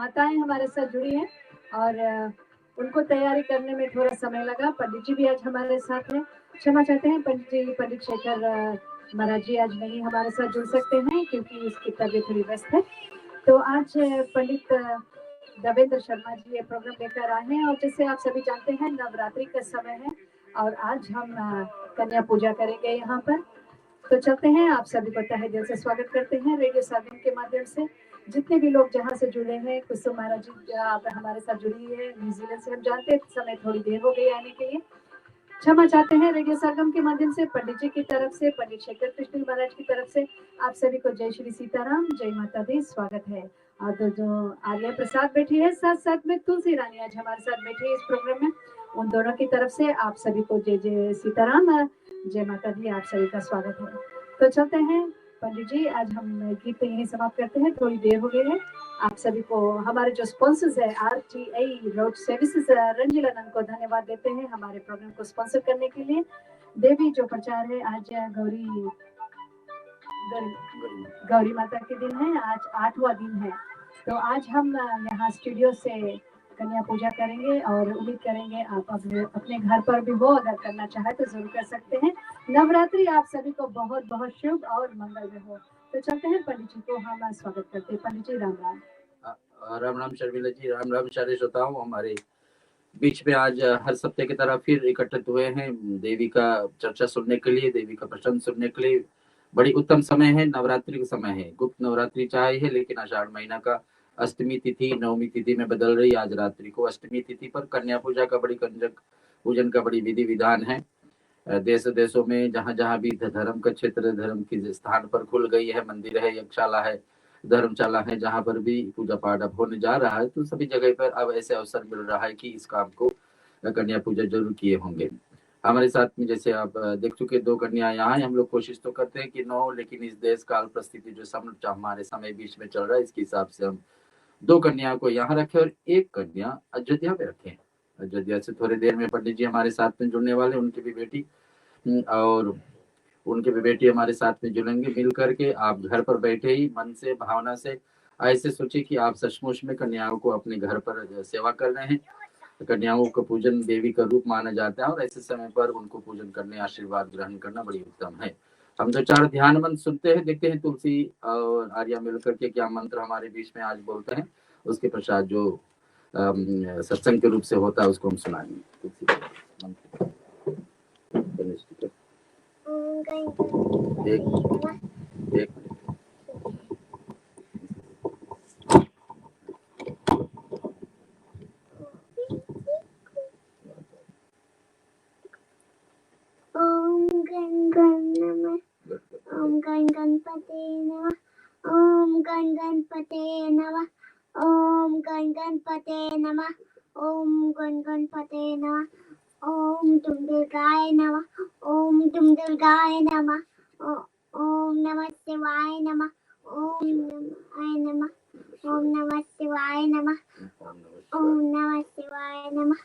माताएं हमारे साथ जुड़ी हैं और उनको तैयारी करने में थोड़ा समय लगा। पंडित जी भी आज हमारे साथ हैं। क्षमा चाहते हैं पंडित जी, पंडित शेखर महाराज जी आज नहीं हमारे साथ जुड़ सकते हैं क्योंकि उसकी तबीयत थोड़ी व्यस्त है। तो आज पंडित देवेंद्र शर्मा जी ये प्रोग्राम लेकर आए हैं और जैसे आप सभी जानते हैं नवरात्रि का समय है और आज हम कन्या पूजा करेंगे यहाँ पर। तो चलते हैं, आप सभी को तहे दिल से स्वागत करते हैं रेडियो साधन के माध्यम से। जितने भी लोग जहाँ से जुड़े हैं, कुसुम महाराज जी आप हमारे साथ जुड़ी है न्यूजीलैंड से, हम जानते हैं समय थोड़ी देर हो गई आने के लिए, क्षमा चाहते हैं। रेडियो सरगम के माध्यम से पंडित जी की तरफ से, पंडित शेखर कृष्ण महाराज की तरफ से आप सभी को जय श्री सीताराम, जय माता दी, स्वागत है। और जो आर्या प्रसाद बैठी है साथ साथ में तुलसी रानी आज हमारे साथ बैठी है इस प्रोग्राम में, उन दोनों की तरफ से आप सभी को जय जय सीताराम, जय माता दी, आप सभी का स्वागत है। तो चलते हैं पंडित जी, आज हम गीत यही समाप्त करते हैं, थोड़ी देर हो गई है। आप सभी को हमारे जो स्पॉन्सर्स है RTI रोड सर्विसेज रंजीला नंद को धन्यवाद देते हैं हमारे प्रोग्राम को स्पॉन्सर करने के लिए। देवी जो प्रचार है आज गौरी माता के दिन है, आज 8वां दिन है। तो आज हम यहाँ स्टूडियो से कन्या पूजा करेंगे और उम्मीद करेंगे आप अपने घर पर भी हो, अगर करना चाहे तो जरूर कर सकते हैं। नवरात्रि आप सभी को बहुत बहुत शुभ और मंगलमय हो। तो चलते हैं पंडित जी को हम स्वागत करते हैं। पंडित जी राम राम। राम राम शर्मिला जी, राम राम सारे श्रोताओं। हमारे बीच में आज हर सप्ताह की तरह फिर एकत्रित हुए हैं देवी का चर्चा सुनने के लिए, देवी का प्रसंग सुनने के लिए। बड़ी उत्तम समय है, नवरात्रि का समय है। गुप्त नवरात्रि चाहे है लेकिन आषाढ़ महीना का अष्टमी तिथि नवमी तिथि में बदल रही। आज रात्रि को अष्टमी तिथि पर कन्या पूजा का बड़ी कंजक पूजन का बड़ी विधि विधान है। देश देशों में जहाँ जहाँ भी धर्म का क्षेत्र, धर्म के स्थान पर खुल गई है, मंदिर है, यज्ञशाला है, धर्मशाला है, जहाँ पर भी पूजा पाठ अब होने जा रहा है, तो सभी जगह पर अब ऐसे अवसर मिल रहा है कि इस काम को कन्या पूजा जरूर किए होंगे। हमारे साथ में जैसे आप देख चुके 2 कन्या यहाँ है। हम लोग कोशिश तो करते हैं कि 9, लेकिन इस देश काल परिस्थिति जो हमारे समय बीच में चल रहा है, इसके हिसाब से हम 2 कन्या को यहाँ रखे और 1 कन्या अयोध्या में रखे। अयोध्या से थोड़ी देर में पंडित जी हमारे साथ में जुड़ने वाले, उनकी भी बेटी और उनके भी बेटी हमारे साथ में जुड़ेंगे। मिल करके आप घर पर बैठे ही मन से, भावना से ऐसे सोचिए कि आप सचमुच में कन्याओं को अपने घर पर सेवा कर रहे हैं। कन्याओं का पूजन देवी का रूप माना जाता है और ऐसे समय पर उनको पूजन करने, आशीर्वाद ग्रहण करना बड़ी उत्तम है। हम 2-4 ध्यान मंत्र सुनते हैं, देखते हैं तुलसी और आर्या मिलकर के क्या मंत्र हमारे बीच में आज बोलते हैं। उसके पश्चात जो सत्संग के रूप से होता है उसको हम सुनाएंगे। एक ओम गण गणपते नमः। ओम गण गणपते नमः। ओम गण गणपते नमः। ओम गण गणपते नमः। ओम तुम दुर्गाय नमः। ओम तुम दुर्गाय नमः। ओम नमः शिवाय नमः। ओम नमः नमः। ओम नमः शिवाय नमः। ओम नमः शिवाय नमः।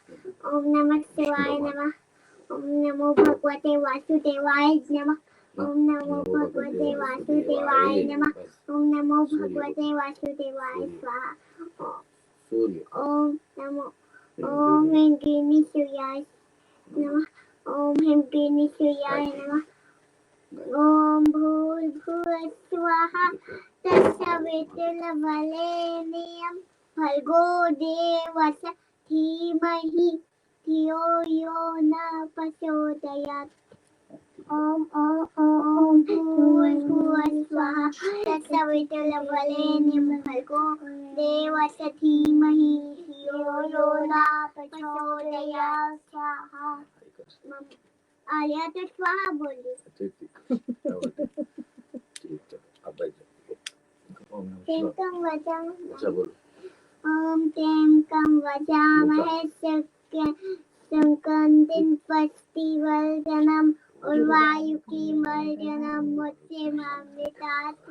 ओम नमः शिवाय नमः। ओम नमो भगवते वासुदेवाय नमः। ओम नमो भगवते वासुदेवाय नमः। ओम नमो भगवते वासुदेवाय स्वाहा। ओम नमो ओम ह्रीं क्लीं सूर्याय नमः। ओम ह्रीं क्लीं सूर्याय नमः। ओम भूर्भुवः स्वः तत्सवितुर्वरेण्यं भर्गो देवस्य धीमहि धियो यो न प्रचोदयात्। ओम भूर्भुवः स्वः तत्सवितुर्वरेण्यं भर्गो देवस्य धीमहि धियो यो न प्रचोदयात्। स्वाहा। आर्या तो स्वाहा बोली। ओम तें कं वजामहे संकंदिं पुष्टिवर्धनम् उर्वायुकीमर्दनम् मुच्यमामृतात्।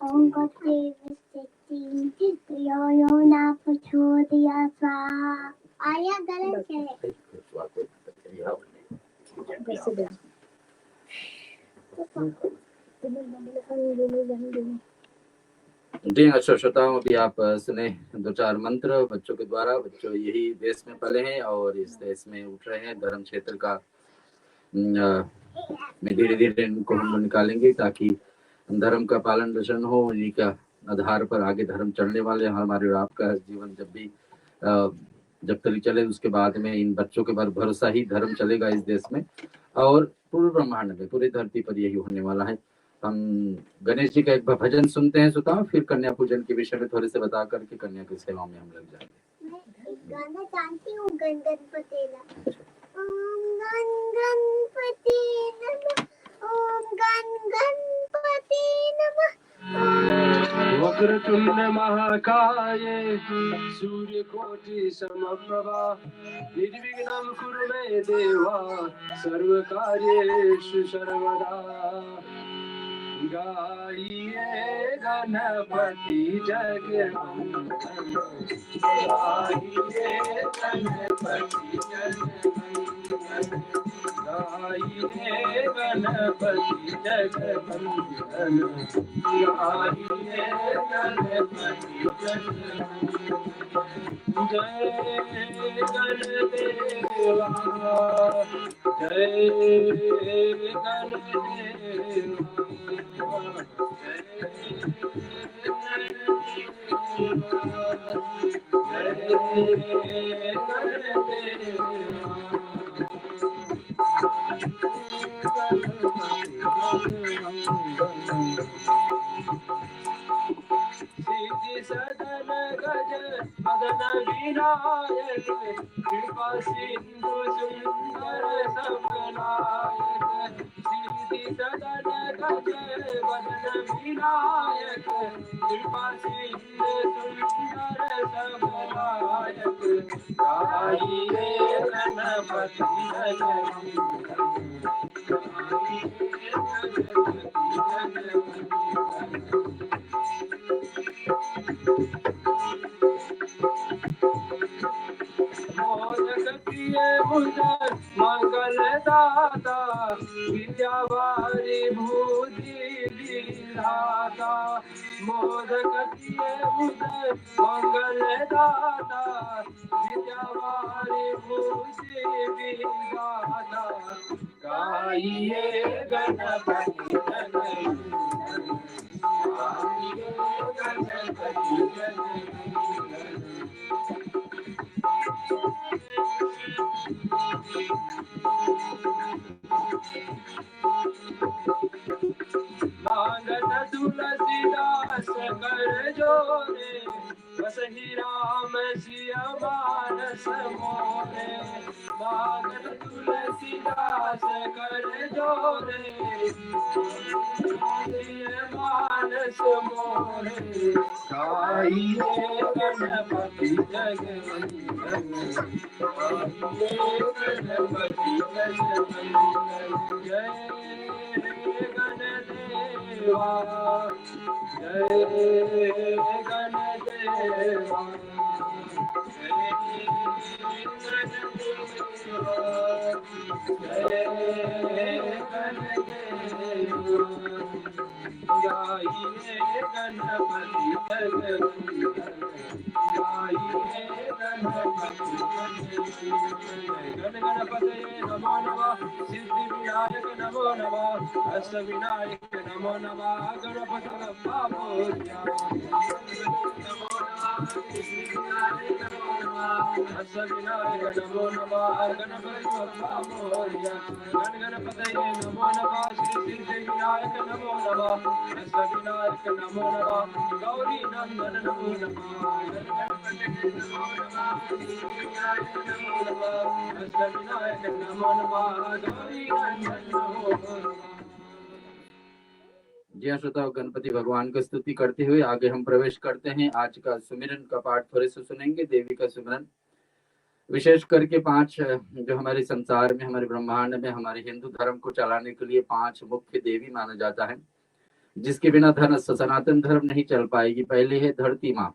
ओम गते विष्टिं धियो यो न प्रचोदयात्। स्वाहा। आर्या गलत है। जी अच्छा श्रोताओं, अभी आप सुने 2-4 मंत्र बच्चों के द्वारा। बच्चों यही देश में पले हैं और इस देश में उठ रहे हैं। धर्म क्षेत्र का में धीरे धीरे इनको हम निकालेंगे ताकि धर्म का पालन पोषण हो। इन्हीं का आधार पर आगे धर्म चलने वाले हमारे और आपका जीवन जब तक चले, उसके बाद में इन बच्चों के बाद भरोसा ही धर्म चलेगा इस देश में और पूरे ब्रह्मांड में, पूरी धरती पर यही होने वाला है। हम गणेश जी का एक भजन सुनते हैं सुताओ, फिर कन्या पूजन के विषय में थोड़े से बता करके कन्या की सेवा में हम लग जाएंगे। मैं एक गाना जानती हूँ गणपति ओम गणपति नमः, ओम गणपति नमः। वक्रतुंड महाकाय सूर्यकोटि समप्रभा निर्विघ्नं कुरु मे देवा सर्वकार्येषु सर्वदा। गाइए गणपति जगवंदन, गाइए गणपति जगवंदन, गाइए गणपति जगवंदन, गाइए गणपति जगवंदन। जय गणदेवा, जय सिद्धि सदन गज मदन विनायक, कृपा सिंधु सुंदर सबनायक। सिद्धि सदन गज मदन विनायक, कृपा सिंधु सुंदर सबनायक। गाइए गणपति जगवंदन, गाइए गणपति जगवंदन। मोदक प्रिय मुदर मंगल दाता, विद्यावारी भूति विधाता। मोदक प्रिय मुदर मंगल दाता, विद्यावारी भूति विधाता। गाइए गणपति जगवंदन, गाइए गणपति जगवंदन। मांगत तुलसीदास कर जोरे, बसहि राम सिया मानस मोरे। मांगत तुलसीदास कर जोरे, मानस मोरे। गाइए गणपति जगवंदन, गाइए गणपति जगवंदन। जय गणदेवा, जय गणदेवा, जय गणदेवा। गाइए गणपति जगवंदन, गाइए गणपति जगवंदन। गण गणपतये नमो नमः, सिद्धि विनायक नमो नमः, अष्ट विनायक नमो नमः। गणपति बप्पा मोरया, नमो नमः, सिद्धि विनायक नमो नमः, अष्ट विनायक नमो नमः। गणपति बप्पा मोरया, गण गणपतये नमो नमः, श्री सिद्धि विनायक नमो नमः, अष्ट विनायक नमो नमः। गौरी नंदन नमो नमः, गणपति नमो नमः, सिद्धि विनायक नमो नमः, अष्ट विनायक नमो नमः। गौरी नंदन नमो नमः। जी हाँ श्रोताओं, गणपति भगवान की स्तुति करते हुए आगे हम प्रवेश करते हैं। आज का सुमिरन का पाठ थोड़े से सुनेंगे। देवी का सुमिरन विशेष करके 5 जो हमारे संसार में, हमारे ब्रह्मांड में, हमारे हिंदू धर्म को चलाने के लिए 5 मुख्य देवी माना जाता है, जिसके बिना सनातन धर्म नहीं चल पाएगी। पहले है धरती माँ।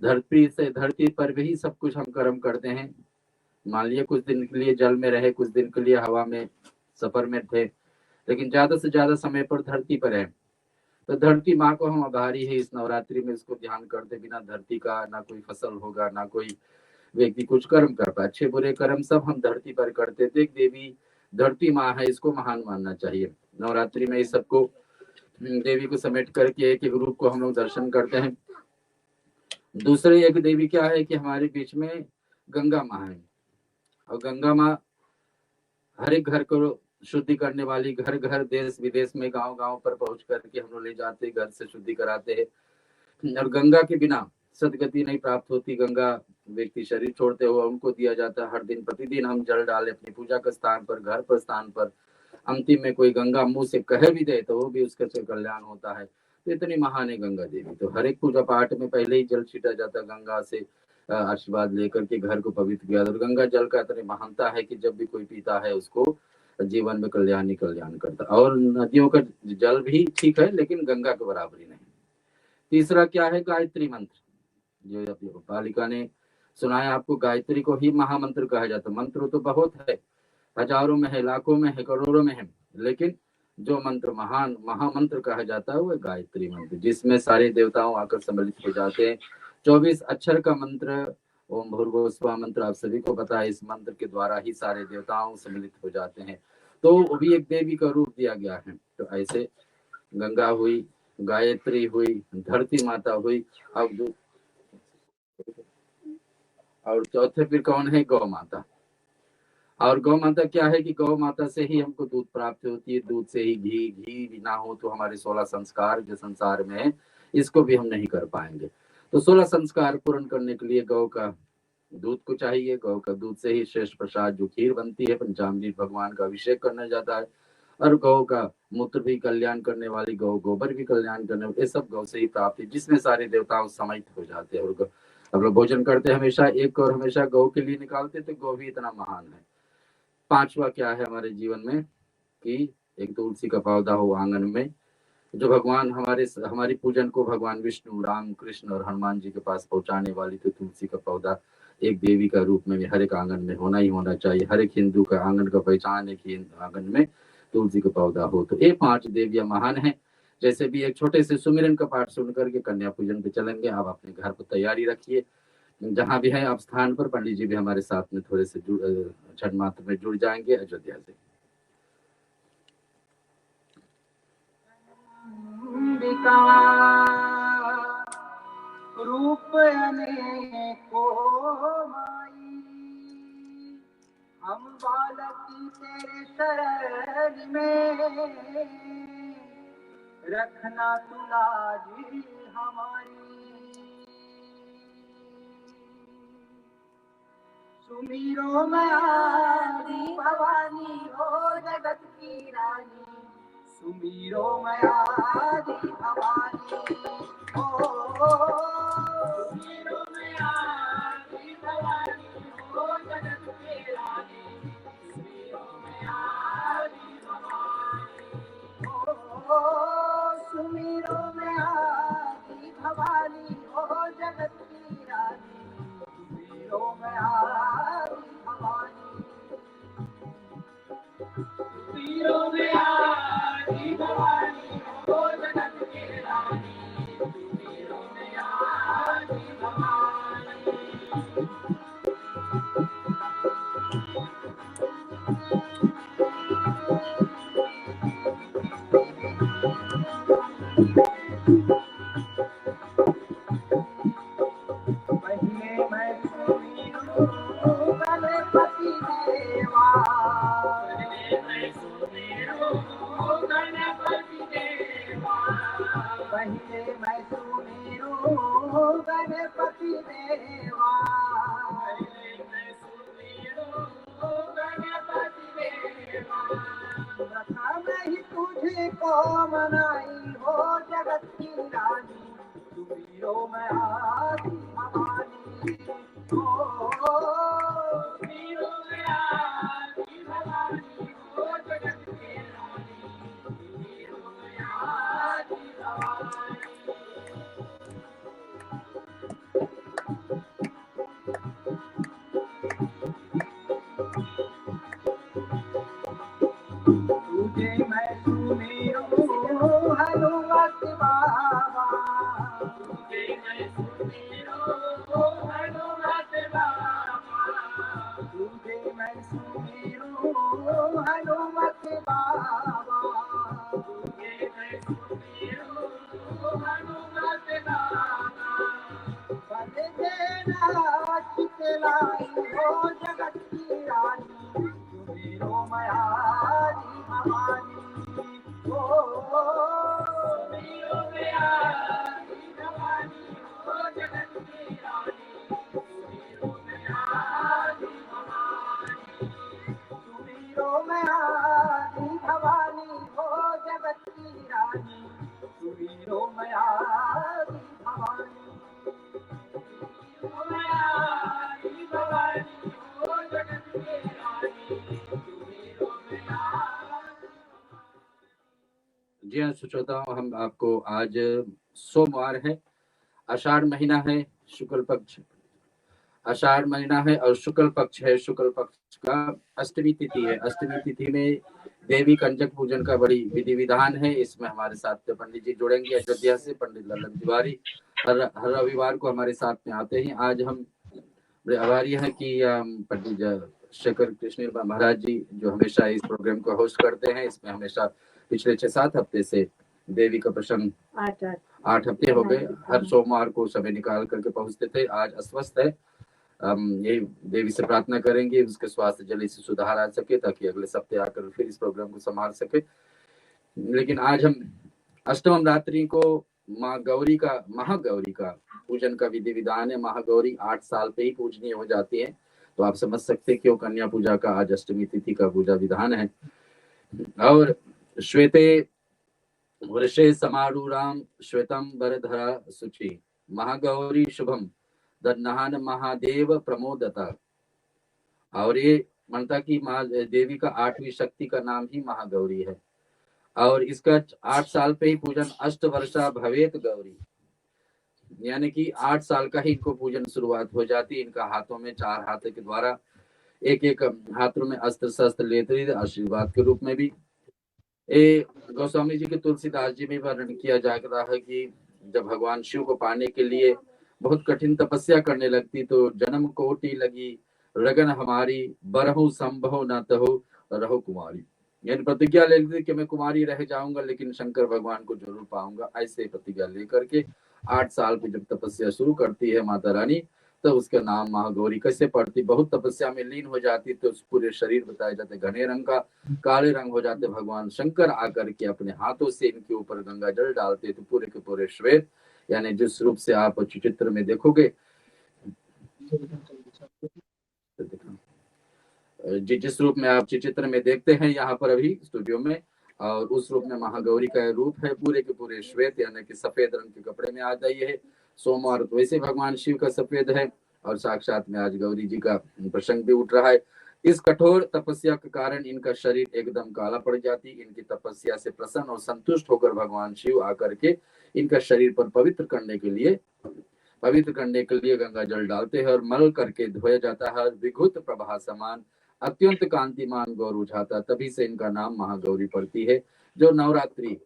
धरती पर भी सब कुछ हम कर्म करते हैं। मान लिया कुछ दिन के लिए जल में रहे, कुछ दिन के लिए हवा में सफर में थे, लेकिन ज्यादा से ज्यादा समय पर धरती पर है। तो धरती माँ को हम आभारी है इस नवरात्रि में, इसको ध्यान करते बिना धरती का ना कोई फसल होगा, ना कोई व्यक्ति कुछ कर्म कर पाए। अच्छे बुरे कर्म सब हम धरती पर करते थे। एक देवी धरती माँ है, इसको महान मानना चाहिए। नवरात्रि में इस सबको देवी को समेट करके एक एक रूप को हम लोग दर्शन करते हैं। दूसरी एक देवी क्या है कि हमारे बीच में गंगा माँ है, और गंगा माँ हर एक घर को शुद्धि करने वाली, घर घर देश विदेश में गांव गांव पर पहुंच करके हम लोग ले जाते, घर से शुद्धि कराते हैं। और गंगा के बिना सदगति नहीं प्राप्त होती। गंगा व्यक्ति शरीर छोड़ते हुए उनको दिया जाता है। हर दिन प्रतिदिन हम जल डाले अपनी पूजा के स्थान पर, घर पर, स्थान पर। अंतिम में कोई गंगा मुंह से कह भी दे तो वो भी उसके से कल्याण होता है। तो इतनी महान है गंगा देवी। तो हर एक पूजा पाठ में पहले ही जल छीटा जाता, गंगा से आशीर्वाद लेकर के घर को पवित्र किया। और गंगा जल का इतनी महानता है कि जब भी कोई पीता है उसको जीवन में कल्याण ही कल्याण करता। और नदियों का जल भी ठीक है, लेकिन गंगा के बराबरी नहीं। तीसरा क्या है? गायत्री मंत्र, जो पालिका ने सुनाया आपको। गायत्री को ही महामंत्र कहा जाता है। मंत्र तो बहुत है, हजारों में है, लाखों में है, करोड़ों में है, लेकिन जो मंत्र महान महामंत्र कहा जाता है वो गायत्री मंत्र, जिसमें सारे देवताओं आकर सम्मिलित हो जाते हैं। 24 अक्षर का मंत्र ओम भूर्भुवः स्वः मंत्र आप सभी को पता है। इस मंत्र के द्वारा ही सारे देवताओं सम्मिलित हो जाते हैं। तो वो भी एक देवी का रूप दिया गया है। तो ऐसे गंगा हुई, गायत्री हुई, धरती माता हुई, अब और चौथे फिर कौन है? गौ माता। और गौ माता क्या है कि गौ माता से ही हमको दूध प्राप्त होती है, दूध से ही घी, घी भी ना हो तो हमारे 16 संस्कार जो संसार में है इसको भी हम नहीं कर पाएंगे। तो 16 संस्कार पूर्ण करने के लिए गौ का दूध को चाहिए। गौ का दूध से ही श्रेष्ठ प्रसाद जो खीर बनती है, पंचामृत भगवान का अभिषेक करना जाता है। और गौ का मूत्र भी कल्याण करने वाली, गौ गोबर भी कल्याण करने वाली, ये सब गौ से ही प्राप्त है, जिसमें सारे देवताओं समाहित हो जाते हैं। और हम लोग भोजन करते हमेशा एक और हमेशा गौ के लिए निकालते, तो गौ भी इतना महान है। पांचवा क्या है हमारे जीवन में कि एक तुलसी का पौधा हो आंगन में, जो भगवान हमारी पूजन को भगवान विष्णु, राम, कृष्ण और हनुमान जी के पास पहुंचाने वाली। तो तुलसी का पौधा एक देवी का रूप में हर एक आंगन में होना ही होना चाहिए। हर एक हिंदू का आंगन का पहचान है कि आंगन में तुलसी का पौधा हो। तो ये 5 देवियां महान हैं। जैसे भी एक छोटे से सुमिरन का पाठ सुन करके कन्या पूजन पे चलेंगे। आप अपने घर को तैयारी रखिए, जहां भी है आप स्थान पर। पंडित जी भी हमारे साथ में थोड़े से छठ मात्र में जुड़ जाएंगे अयोध्या से। रूप अनेको माई, हम बालकी तेरे शरण में, रखना तू लाज हमारी। सुमिरो मैं आदि भवानी हो जगत की रानी, सुमिरो मैं आदि भवानी हो। सुमिरो मैं आदि भवानी हो जगत की रानी, सुमिरो मैं आदि भवानी हो। सुमिरो मैं आदि भवानी हो जगत की रानी, सुमिरो मैं आदि भवानी, सुमिरो मैं आदि भवानी हो जगत की रानी, सुमिरो मैं आदि भवानी। पहले मैं सुमिरो गणपति देवा, पहले मैं सुमिरो गणपति देवा, पहले मैं सुमिरो गणपति देवा, पहले मैं सुमिरो गणपति देवा। रखा मैं ही तुझे को मनाई हो जगत की रानी, सुमिरो मैं आदि भवानी हो। सुमिरो मैं आदि भवानी हो जगत की रानी, सुमिरो मैं आदि भवानी। तुझे मैं सुमिरो हनुमत तुझे मैं सुमिरूं हनुमत बाबा, तुझे मैं सुमिरूं हनुमत बाबा, तुझे मैं सुमिरूं हनुमत बाबा, बल देना चितलाई हो जगत की रानी, सुमिरो मयारी भवानी हो। सुमिरो मयारी भवानी हो जगत की रानी, सुमिरो मयारी भवानी, सुमिरो मयारी भवानी हो जगत की रानी, सुमिरो मयारी भवानी। मयारी भवानी हो जगत की रानी, सुमिरो मयारी। जी हाँ श्रोताओं, हम आपको आज सोमवार है, आषाढ़ महीना है, शुक्ल पक्ष आषाढ़ महीना है और शुक्ल पक्ष है। शुक्ल पक्ष का अष्टमी तिथि है। अष्टमी तिथि में देवी कंजक पूजन का बड़ी विधि विधान है। इसमें हमारे साथ पंडित जी जुड़ेंगे अयोध्या से, पंडित ललन तिवारी हर रविवार को हमारे साथ में आते हैं। आज हम बड़े आभारी हैं कि पंडित शेखर कृष्ण महाराज जी जो हमेशा इस प्रोग्राम को होस्ट करते हैं, इसमें हमेशा पिछले 6-7 हफ्ते से देवी का प्रसंग 8 हफ्ते हो गए, हर सोमवार को समय निकाल करके पहुंचते थे। आज अस्वस्थ है, यही देवी से प्रार्थना करेंगे उसके स्वास्थ्य जल्दी से सुधार आ सके ताकि अगले सप्ताह आकर फिर इस प्रोग्राम को संभाल सके। लेकिन आज हम अष्टम रात्रि को माँ गौरी का, महागौरी का पूजन का विधि विधान है। महागौरी 8 साल पे ही पूजनीय हो जाती है, तो आप समझ सकते क्यों कन्या पूजा का आज अष्टमी तिथि का पूजा विधान है। और श्वेते वृषे समारूढ़ाम श्वेतम वरधरा शुचि, महागौरी शुभम दन्नहान महादेव प्रमोदता। और ये मानता कि माँ देवी का 8वीं शक्ति का नाम ही महागौरी है। और इसका 8 साल पे ही पूजन अष्ट वर्षा भवेत गौरी, यानी कि 8 साल का ही इनको पूजन शुरुआत हो जाती है। इनका हाथों में 4 हाथ के द्वारा एक एक हाथों में अस्त्र शस्त्र लेते हुए आशीर्वाद के रूप में भी। गोस्वामी जी के तुलसीदास जी में वर्णन किया जा रहा है कि जब भगवान शिव को पाने के लिए बहुत कठिन तपस्या करने लगती तो जन्म कोटि लगी रगन हमारी, बरहु संभव न तहो रहो कुमारी, यानी प्रतिज्ञा ले ली कि मैं कुमारी रह जाऊंगा लेकिन शंकर भगवान को जरूर पाऊंगा। ऐसे प्रतिज्ञा लेकर के 8 साल पे जब तपस्या शुरू करती है माता रानी, तो उसका नाम महागौरी कैसे पड़ती। बहुत तपस्या में लीन हो जाती तो पूरे शरीर बताए जाते घने रंग का, काले रंग हो जाते। भगवान शंकर आकर के अपने हाथों से इनके ऊपर गंगा जल डालते तो पूरे के पूरे श्वेत, यानी जिस रूप से आप चित्र में देखोगे, जिस रूप में आप चित्र में देखते हैं यहाँ पर अभी स्टूडियो में, और उस रूप में महागौरी का रूप है पूरे के पूरे श्वेत, यानी कि सफेद रंग के कपड़े में आ गई है। सोमवार तो वैसे भगवान शिव का सफेद है और साक्षात में आज गौरी जी का प्रसंग भी उठ रहा है। इस कठोर तपस्या के कारण इनका शरीर एकदम काला पड़ जाती। इनकी तपस्या से प्रसन्न और संतुष्ट होकर भगवान शिव आकर के इनका शरीर पर पवित्र करने के लिए गंगा जल डालते हैं और मल करके धोया जाता है। विभुत प्रभा समान अत्यंत कांतिमान गौर उठाता, तभी से इनका नाम महागौरी पड़ती है। जो नवरात्रि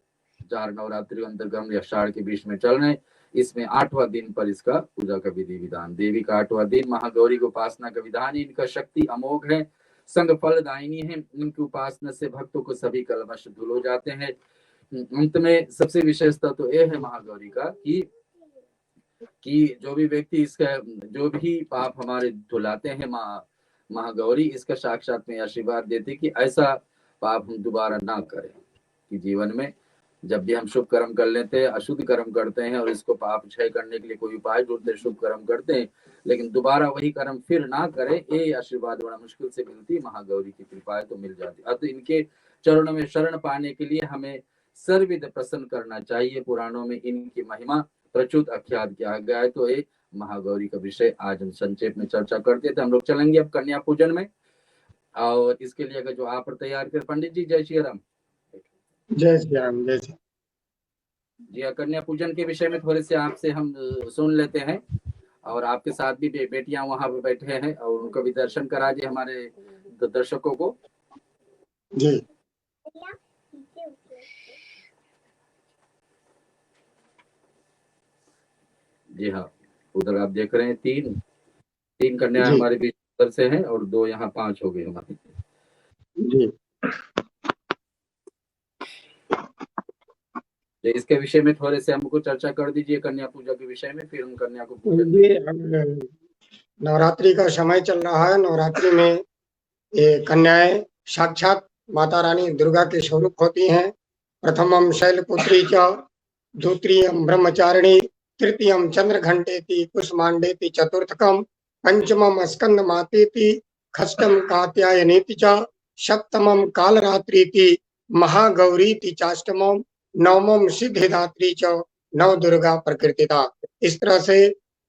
4 नवरात्रि अंतर्गत आषाढ़ के बीच में चल रहे, इसमें 8वां दिन पर इसका पूजा का विधि विधान। देवी का 8वां दिन महागौरी को उपासना का विधान। इनका शक्ति अमोघ है, संग फलदायिनी है। इनकी उपासना से भक्तों को सभी कलमश धुल हो जाते हैं। अंत में सबसे विशेषता तो यह है महागौरी का कि जो भी व्यक्ति इसका जो भी पाप हमारे धुलाते हैं, महागौरी इसका साक्षात में आशीर्वाद देती कि ऐसा पाप हम दोबारा ना करें। कि जीवन में जब भी हम शुभ कर्म कर लेते हैं, अशुद्ध कर्म करते हैं और इसको पाप क्षय करने के लिए कोई उपाय ढूंढते हैं, शुभ कर्म करते हैं, लेकिन दोबारा वही कर्म फिर ना करें, ये आशीर्वाद बड़ा मुश्किल से मिलती। महागौरी की कृपा है तो मिल जाती। अतः इनके चरणों में शरण पाने के लिए हमें सर्वविध प्रसन्न करना चाहिए। पुराणों में इनकी महिमा प्रचुर आख्यात किया गया है। तो ये महागौरी का विषय आज हम संक्षेप में चर्चा करते थे। हम लोग चलेंगे अब कन्या पूजन में, और इसके लिए अगर जो आप तैयार कर पंडित जी। जय श्री राम। जय श्री राम। जय श्री जी, कन्या पूजन के विषय में थोड़े से आपसे हम सुन लेते हैं, और आपके साथ भी बेटियां वहां पे बैठे हैं और उनको भी दर्शन करा दिए हमारे दर्शकों को। जी। जी हाँ, उधर आप देख रहे हैं तीन कन्याएं जी हमारे बीच उधर से हैं और 2 यहाँ 5 हो गई हमारी। जी तो इसके विषय में थोड़े से हमको चर्चा कर दीजिए कन्या पूजा के विषय में, फिर हम कन्या को पूजन जी अब नवरात्रि का समय चल रहा है। नवरात्रि में ये कन्याएं साक्षात माता रानी दुर्गा के स्वरूप होती हैं। प्रथमम शैलपुत्री च, द्वितीयम ब्रह्मचारिणी, तृतीयम चंद्रघंटेति, कुष्मांडेति, चतुर्थकम पंचमम स्कंद मातेति, षष्ठम कात्यायनीति च, सप्तमम कालरात्रीति, महागौरीति चाष्टमम, नवमम सिद्धिदात्री च, नव दुर्गा प्रकृतिता। इस तरह से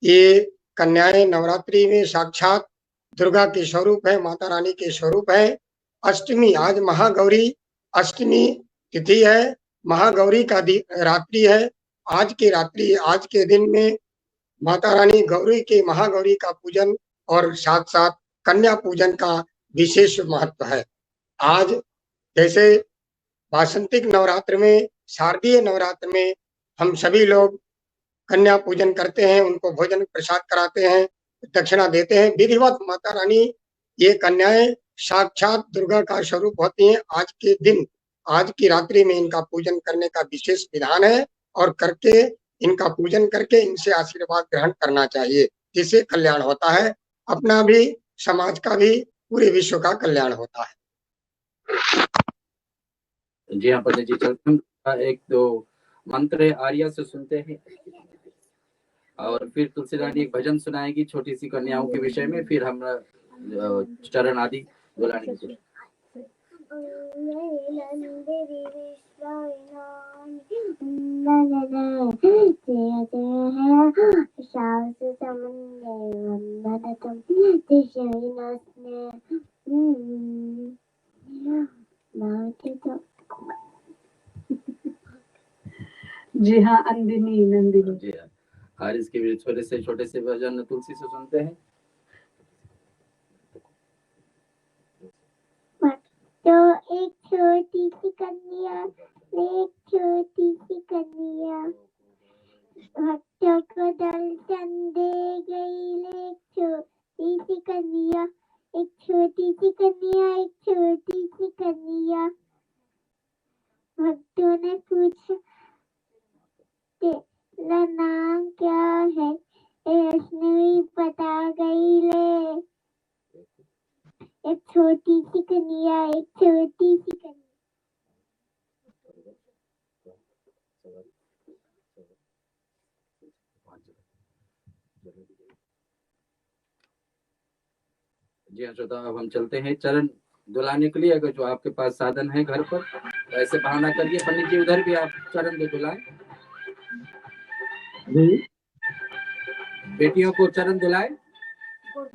ये कन्याएं नवरात्रि में साक्षात दुर्गा के स्वरूप है, माता रानी के स्वरूप है। अष्टमी, आज महागौरी अष्टमी तिथि है, महागौरी का रात्रि है। आज की रात्रि, आज के दिन में माता रानी गौरी के महागौरी का पूजन और साथ साथ कन्या पूजन का विशेष महत्व है। आज जैसे वासंतिक नवरात्र में, शारदीय नवरात्र में हम सभी लोग कन्या पूजन करते हैं, उनको भोजन प्रसाद कराते हैं, दक्षिणा देते हैं। विधिवत माता रानी ये कन्याएं साक्षात दुर्गा का स्वरूप होती हैं। आज के दिन, आज की रात्रि में इनका पूजन करने का विशेष विधान है और करके इनका पूजन करके इनसे आशीर्वाद ग्रहण करना चाहिए, जिससे कल्याण होता है, अपना भी, समाज का भी, पूरे विश्व का कल्याण होता है। जी हाँ पंडित जी, चलते हम एक दो मंत्र आर्या से सुनते हैं और फिर तुलसी रानी एक भजन सुनाएगी छोटी सी कन्याओं के विषय में, फिर हम चरण आदि बुलाएंगे। जी हाँ, अंदिनी नंदिनी। जी हाँ, और इसके भी छोटे से भजन तुलसी से सुनते हैं। तो एक छोटी सी कन्या, एक छोटी सी कन्या, भक्तों को दर्शन दे गई। एक छोटी सी कन्या, एक छोटी सी कन्या, एक छोटी सी कन्या। भक्तों ने पूछा तेरा नाम क्या है, उसने बता गई ले। एक छोटी सी कन्या, एक छोटी सी कन्या। जी हाँ श्रोता, अब हम चलते हैं चरण दुलाने के लिए। अगर जो आपके पास साधन है घर पर तो ऐसे बहाना करिए। पंडित जी उधर भी आप चरण दे दुलाएं, बेटियों को चरण दुलाएं।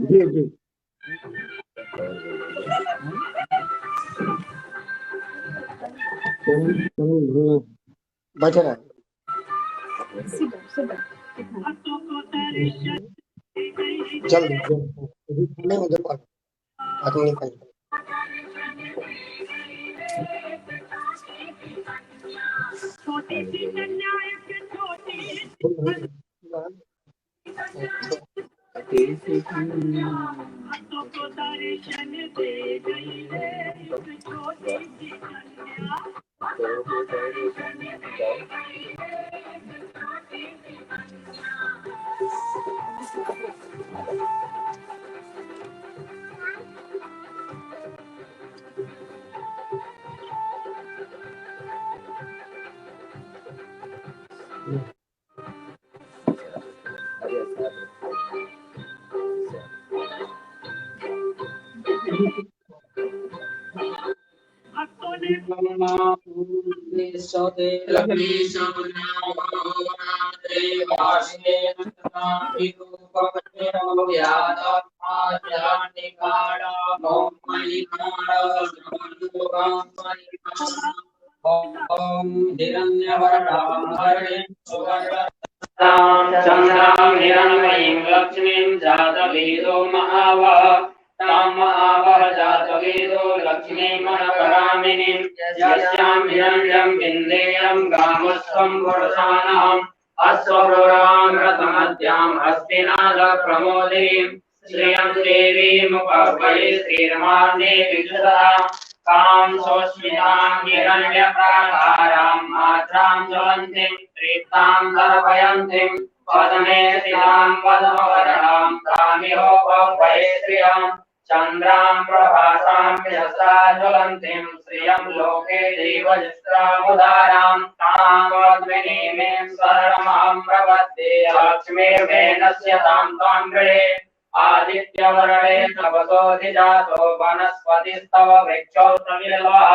जी जी बच रहा है। जल्दी नहीं मुझे आदमी निकल। चंद्रां हिरण्मयीं लक्ष्मीं जातवेदो महावः तां महावः जातवेदो लक्ष्मीं मनपरामिनीं यस्यां हिरण्यं बिन्देयं गामस्त्वं वर्षाणम् अश्वरोरां रथमद्यां हस्तिनाद प्रमोदीं श्रियं देवीमुपवये श्रीर्मान्ये विदुषा कां सोऽस्मितां हिरण्यप्राकारां मात्रां ज्वलन्तीं तृप्तां सर्वयन्तीं पद्मे स्थितां पद्मवर्णां तामिहोपवये श्रियं चन्द्रां प्रभासां यशसा ज्वलन्तीं श्रियं लोके देवजस्रामुदारां तां पद्मिनीं शरणमां प्रपद्ये लक्ष्मीर्वेणस्य तां त्वां गृहे आदित्यवर्णे तपसोऽधिजातो वनस्पतिस्तव वृक्षौ सविल्वः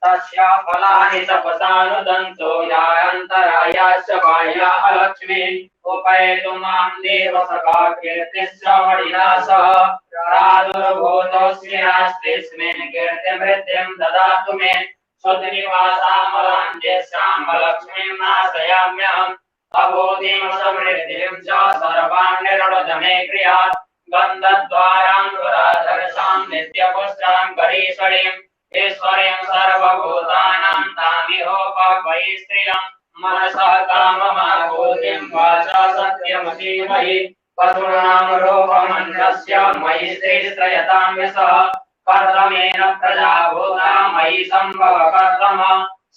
तस्या फलानि तपसानुदन्तो यान्तरायाश्च बाह्या लक्ष्मी उपैतु मां देव सखा कीर्तिश्रवणिना सह प्रादुर्भूतोऽस्मि नास्तिस्मिन् कीर्तिमृद्धिं ददातु मे सुनिवासामलान्ते श्यामलक्ष्मीं नाशयाम्यहम् अबोधिं समृद्धिं च सर्वान् मे क्रियात् गन्धद्वाराङ्कुराधरसां नित्यपुष्टां करीषणीं ईश्वरीं सर्वभूतानां तामिहोपवये स्त्रियं मनसः काममाभूतिं वाचा सत्यमधीमहि पशूनां रूपमन्यस्य मयि श्रीश्रयतां यशः कर्दमेन प्रजा भूता मयि सम्भव कर्दम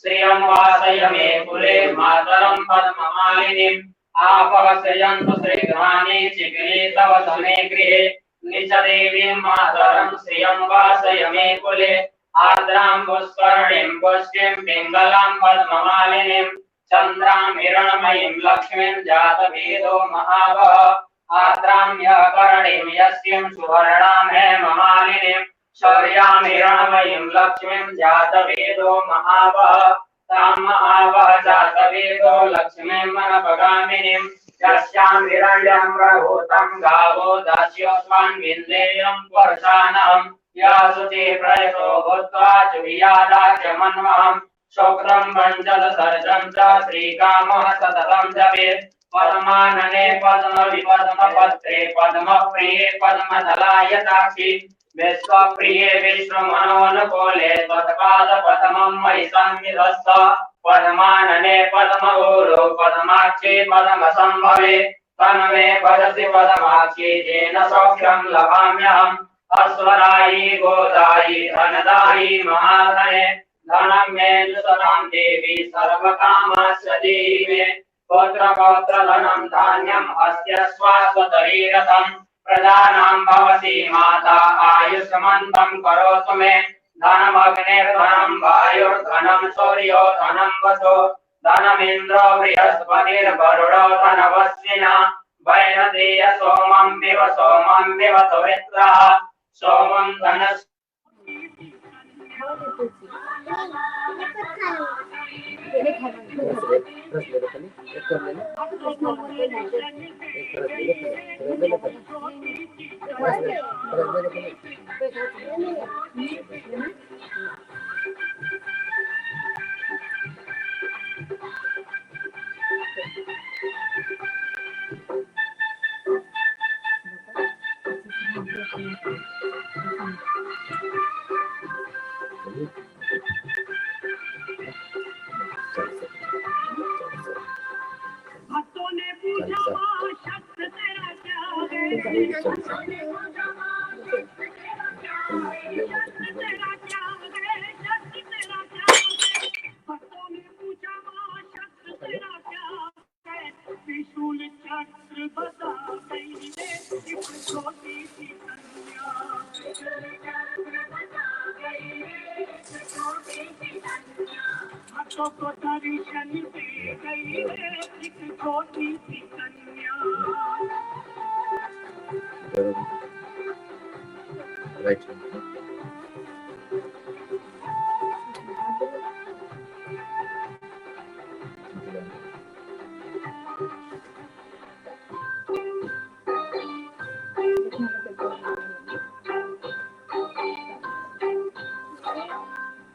श्रियं वासय मे कुले मातरं पद्ममालिनीम् आपः सृजन्तु श्रीघ्राणि चिकिरे तव समे गृहे निचदेवीं मातरं श्रियं वासय मे कुले आर्द्रां पुष्करणीं पुष्टिं पिङ्गलां पद्ममालिनीं चन्द्रां हिरण्मयीं लक्ष्मीं जातवेदो महावः आर्द्रां यकरणीं यस्यं सुवर्णां हेममालिनीं शौर्यां हिरण्मयीं लक्ष्मीं जातवेदो महावः तां महावः जातवेदो लक्ष्मीं मनपगामिनीं यस्यां हिरण्यं प्रभूतं गावो दास्योस्मान् विन्देयं वर्षाणं या शुचि प्रयतो भूत्वा जुह्यादास्य मन्महं शुक्रं पञ्चदशर्षं च श्रीकामः सततं जपेत् पद्मानने पद्मविपद्मपत्रे पद्मप्रिये पद्मदलायताक्षि विश्वप्रिये विश्वमनोनुकूले त्वत्पादपद्मं मयि सन्निधस्थ पद्मानने पद्मगुरो पद्माक्षि पद्मसम्भवे तन्मे भजसि पद्माक्षि येन सौख्यं लभाम्यहम् अस्वरायि गोदायि धनदायि महाधने धनं मे सुतरां देवी सर्वकामस्य देहि पुत्र पौत्र धनं धान्यम् अस्य स्वास्वतरीरथम् प्रजानां भवति माता आयुष्मन्तं करोतु मे धनमग्निर्धनं वायुर्धनं सूर्यो धनं वसो धनमिन्द्रो बृहस्पतिर्वरुणो धनवस्विना वैनतेय सोमं विव सुमित्रः सोमं धनस्य भक्तों ने पूछा शक्ति तेरा क्या है त्रिशूल चक्र बता गई है एक छोटी सी कन्या भक्तों को दर्शन दे गई है एक छोटी सी कन्या Right.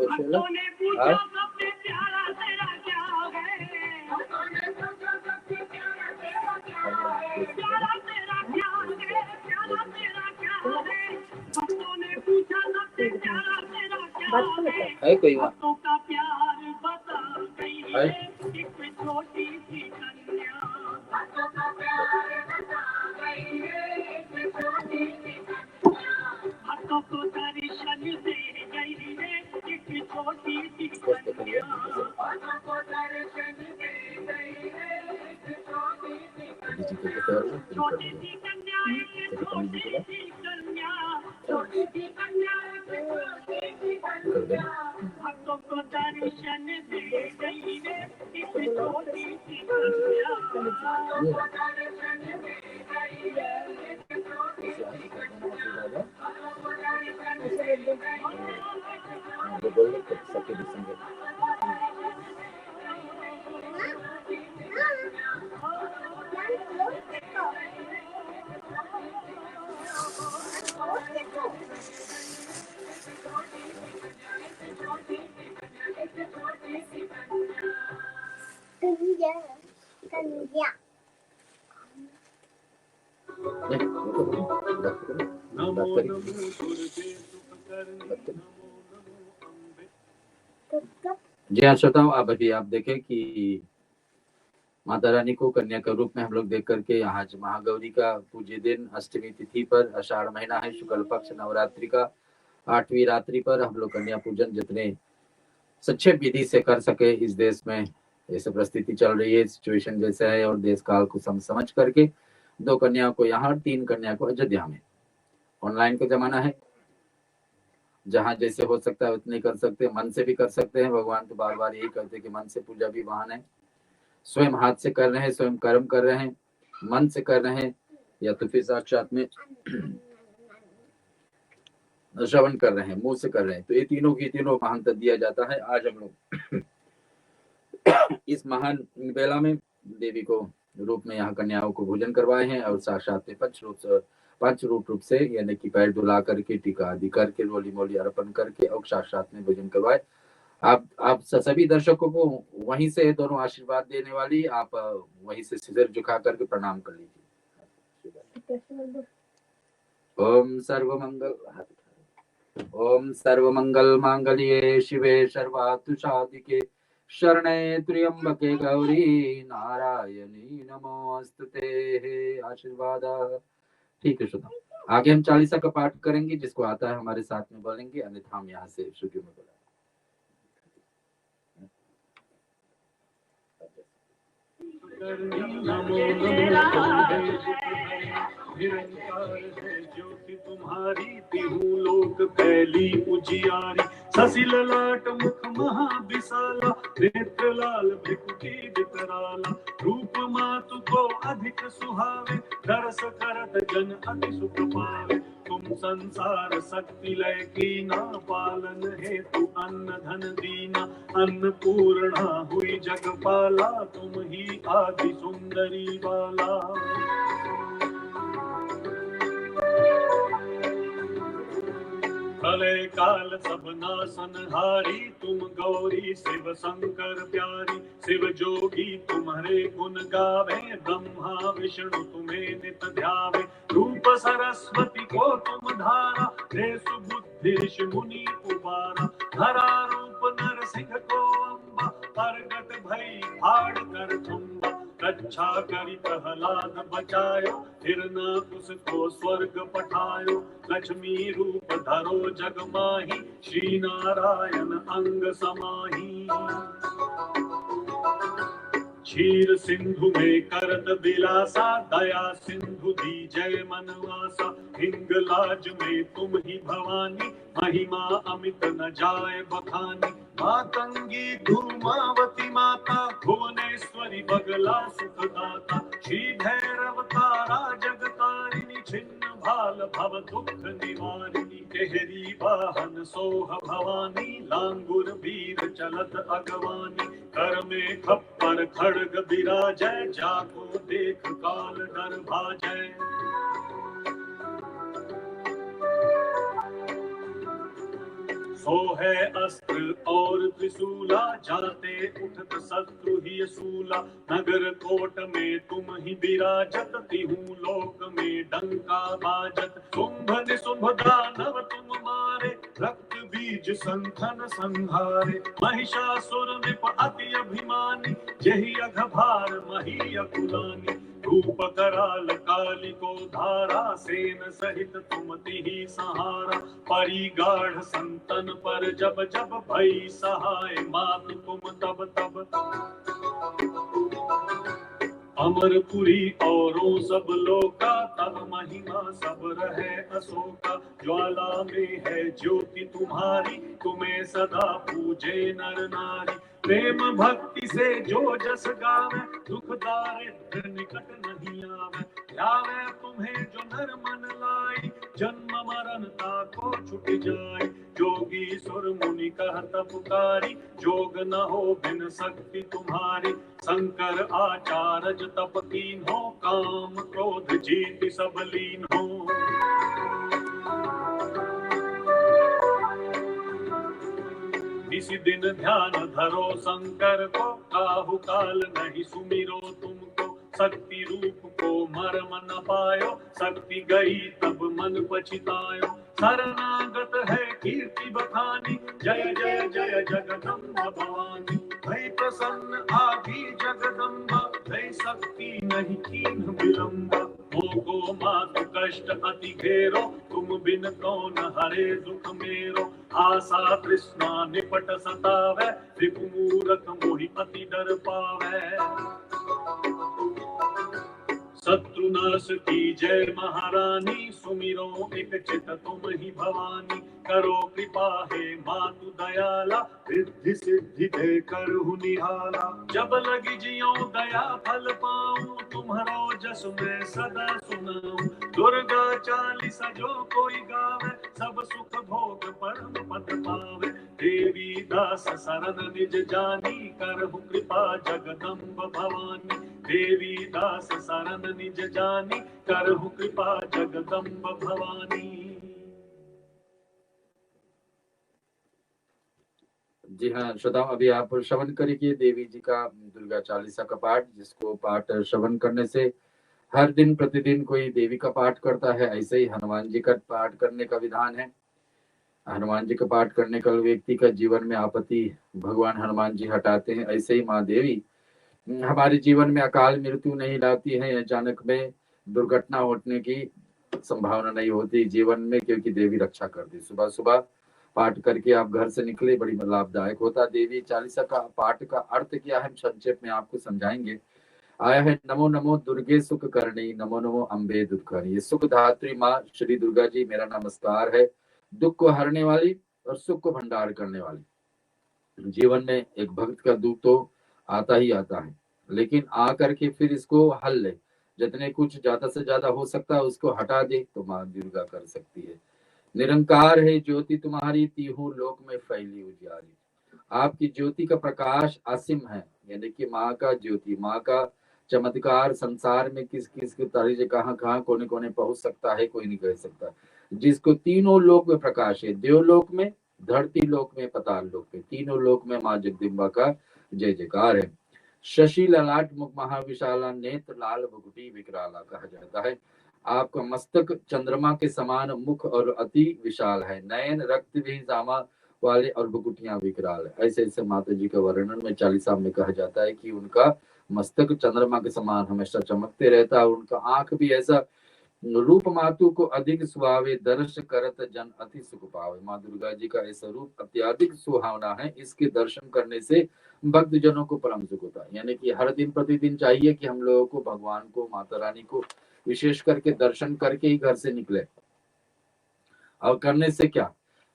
भक्तों ने पूछा सबसे प्यारा तेरा क्या है प्यारा तेरा क्या है प्यारा तेरा क्या है भक्तों ने पूछा सबसे प्यारा तेरा क्या है कोई बात भक्तों का प्यार बता गई है एक छोटी सी कन्या जी को कर छोटी सी कन्या एक छोटी सी कन्या, छोटी सी कन्या एक छोटी सी कन्या, भक्तों को दर्शन दे गई है इस छोटी सी कन्या, भक्तों को दर्शन दे गई है इस छोटी सी कन्या, भक्तों को दर्शन दे गई कन्या कन्या जी हाँ श्रोताओं, अब अभी आप देखें कि माता रानी को कन्या के रूप में हम लोग देख करके आज महागौरी का पूज्य दिन अष्टमी तिथि पर, आषाढ़ महीना है, शुक्ल पक्ष नवरात्रि का 8वीं रात्रि पर हम लोग कन्या पूजन जितने सच्चे विधि से कर सके, इस देश में जैसे परिस्थिति चल रही है, सिचुएशन जैसा है और देश काल को समझ करके 2 कन्या को यहाँ, 3 कन्या को अयोध्या में। ऑनलाइन का जमाना है, जहाँ जैसे हो सकता है उतने कर सकते हैं, मन से भी कर सकते हैं। भगवान तो बार बार यही कहते हैं कि मन से पूजा भी वाहन है। स्वयं हाथ से कर रहे हैं, स्वयं कर्म कर रहे हैं, मन से कर रहे हैं, या तो फिर साक्षात में श्रवण कर रहे हैं, मुंह से कर रहे हैं, तो ये तीनों की तीनों महानता दिया जाता है। आज हम लोग इस महान बेला में देवी को रूप में यहाँ कन्याओं को भोजन करवाए हैं और साक्षात में पंच रूप से यानी कि पैर धुला करके, टीका आदि करके, रोली मोली अर्पण करके और साक्षात में भोजन करवाए। आप सभी दर्शकों को वहीं से दोनों आशीर्वाद देने वाली, आप वहीं से सिर झुका करके प्रणाम कर लीजिए। ओम सर्वमंगल मांगल्ये शिवे सर्वार्थ साधिके शरणे त्र्यंबके गौरी नारायणी नमोस्तुते। आशीर्वाद। ठीक है श्रोता, आगे हम 40 का पाठ करेंगे, जिसको आता है हमारे साथ में बोलेंगे, अन्यथा हम यहाँ से श्रुति में बोलेंगे। निरंकार है ज्योति तुम्हारी, तिहु लोक फैली उजियारी, शशि ललाट मुख महाविशाला, नेत्र लाल भृकुटी विकराला, रूप मातु को अधिक सुहावे, दरस करत जन अति सुख पावे, तुम संसार शक्ति लय कीना, पालन हेतु अन्न धन दीना, अन्नपूर्णा हुई जगपाला, तुम ही आदि सुंदरी बाला। प्रलय काल सब नासनहारी, तुम गौरी शिव शंकर प्यारी, शिव जोगी तुम्हारे गुण गावे, ब्रह्मा विष्णु तुम्हें नित ध्यावे, रूप सरस्वती को तुम धारा, हे सुबुद्धि ऋषि मुनि उबारा, धरा रूप नरसिंह को अम्बा, प्रगट भई हाड़ कर तुम्बा, रक्षा करी प्रहलाद बचायो, हिरना उसको स्वर्ग पठायो, लक्ष्मी रूप धरो जग माही, श्री नारायण अंग समाही, क्षीर सिंधु में करत बिलासा, दया सिंधु दी जय मनवासा, हिंगलाज में तुम ही भवानी, महिमा अमित न जाए बखानी, मातंगी धूमावती माता, भुवनेश्वरी बगला सुखदाता, श्री भैरव तारा जगतारिणी, छिन्न भाल भव दुख निवारिणी, केहरी वाहन सोह भवानी, लांगुर वीर चलत अगवानी, कर में खप्पर खड़ग बिराजय, जाको देख काल डर भाजय, सो है अस्त्र और त्रिशूला, जाते उठत शत्रु ही सूला, नगर कोट में तुम ही विराजत, तिहु लोक में डंका बाजत, शुंभ निशुंभ दानव तुम मारे, रक्त बीज संखन संहारे, महिषासुर निप अति अभिमानी, जहि अघभार मही अकुलानी, रूप कराल काली को धारा, सेन सहित तुम तिहि सहारा, परिगाढ़ संतन पर जब जब भई सहाय, मात तुम तब तब, अमरपुरी औरों सब लोका, तब महिमा सब रहे अशोका। ज्वाला में है ज्योति तुम्हारी, तुम्हें सदा पूजे नर नारी। प्रेम भक्ति से जो जस गावे, दुख दारिद्र निकट नहीं आवे। ध्यावे तुम्हें जो नर मन लाई, जन्म मरण ताको छुट जाए। जोगी सुर मुनि कहत पुकारी, जोग न हो बिन शक्ति तुम्हारी। शंकर आचार्य तप कीन हो, काम क्रोध जीत सब लीन हो। इसी दिन ध्यान धरो शंकर को, काहू काल नहीं सुमिरो तुमको। शक्ति रूप को मर्म न पायो, शक्ति गई तब मन पछतायो। शरणागत है कीर्ति बखानी, जय जय जय जगदम्बा भवानी। भई प्रसन्न आदि जगदम्बा, भई शक्ति नहीं कीन विलंबा। मोको मात कष्ट अति घेरो, तुम बिन कौन हरे दुख मेरो। आशा तृष्णा निपट सतावे, रिपु मूरख मोहि अति डर पावे। शत्रुनाश की जय महारानी, सुमिरो एक चित तुम ही भवानी। करो कृपा हे मातु दयाला, रिद्धि सिद्धि दे करहु निहाला। जब लगी जियो दया फल पाऊं, तुम्हारो जस में सदा सुनाऊं। दुर्गा चालीसा जो कोई गावे, सब सुख भोग परम पद पावे। देवी दास शरण निज जानी, करहु कृपा जगदम्ब भवानी। देवी दास शरण निज जानी, करहु कृपा जगदम्ब भवानी। जी हाँ श्रोताओं, अभी आप श्रवण करिए देवी जी का दुर्गा चालीसा का पाठ, जिसको पाठ श्रवण करने से हर दिन प्रतिदिन कोई देवी का पाठ करता है, ऐसे ही हनुमान जी का पाठ करने का विधान है। हनुमान जी का पाठ करने का व्यक्ति का जीवन में आपत्ति भगवान हनुमान जी हटाते हैं, ऐसे ही माँ देवी हमारे जीवन में अकाल मृत्यु नहीं लाती है। अचानक में दुर्घटना होने की संभावना नहीं होती जीवन में, क्योंकि देवी रक्षा करती। सुबह सुबह पाठ करके आप घर से निकले, बड़ी लाभदायक होता। देवी चालीसा का पाठ का अर्थ क्या है, संक्षेप में आपको समझाएंगे। आया है नमो नमो दुर्गे सुख करणी, नमो नमो अम्बे दुर्गणी। ये सुख धात्री माँ श्री दुर्गा जी मेरा नमस्कार है। दुख को हरने वाली और सुख को भंडार करने वाली। जीवन में एक भक्त का दुख तो आता ही आता है, लेकिन आकर के फिर इसको हल ले, जितने कुछ ज्यादा से ज्यादा हो सकता है उसको हटा दे तो माँ दुर्गा कर सकती है। निरंकार है ज्योति तुम्हारी, तीहू लोक में फैली उजियारी। आपकी ज्योति का प्रकाश असीम है, यानी कि माँ का ज्योति, माँ का चमत्कार संसार में किस किस के तरह कहाँ कहाँ कोने कोने पहुंच सकता है, कोई नहीं कह सकता। जिसको तीनों लोक में प्रकाश है, देवलोक में, धरती लोक में, पाताल लोक में, तीनों लोक में माँ जगदम्बा का जय जयकार है। शशि ललाट मुख महाविशाला, नेत्र लाल भुगुटी विकराला कहा जाता है। आपका मस्तक चंद्रमा के समान मुख और अति विशाल है। नयन रक्त भी जामा वाले और भुगुटियां विकराल है। ऐसे ऐसे माता जी का वर्णन में चालीसा में कहा जाता है कि उनका मस्तक चंद्रमा के समान हमेशा चमकते रहता है। उनका आंख भी ऐसा रूप मातु को अधिक सुहावे, दर्श करत जन अति सुख पावे। माँ दुर्गा जी का ऐसा रूप अत्याधिक सुहावना है, इसके दर्शन करने से भक्त जनों को परम सुख होता है। यानी कि हर दिन प्रतिदिन चाहिए कि हम लोगों को भगवान को, माता रानी को विशेष करके दर्शन करके ही घर से निकले। और करने से क्या,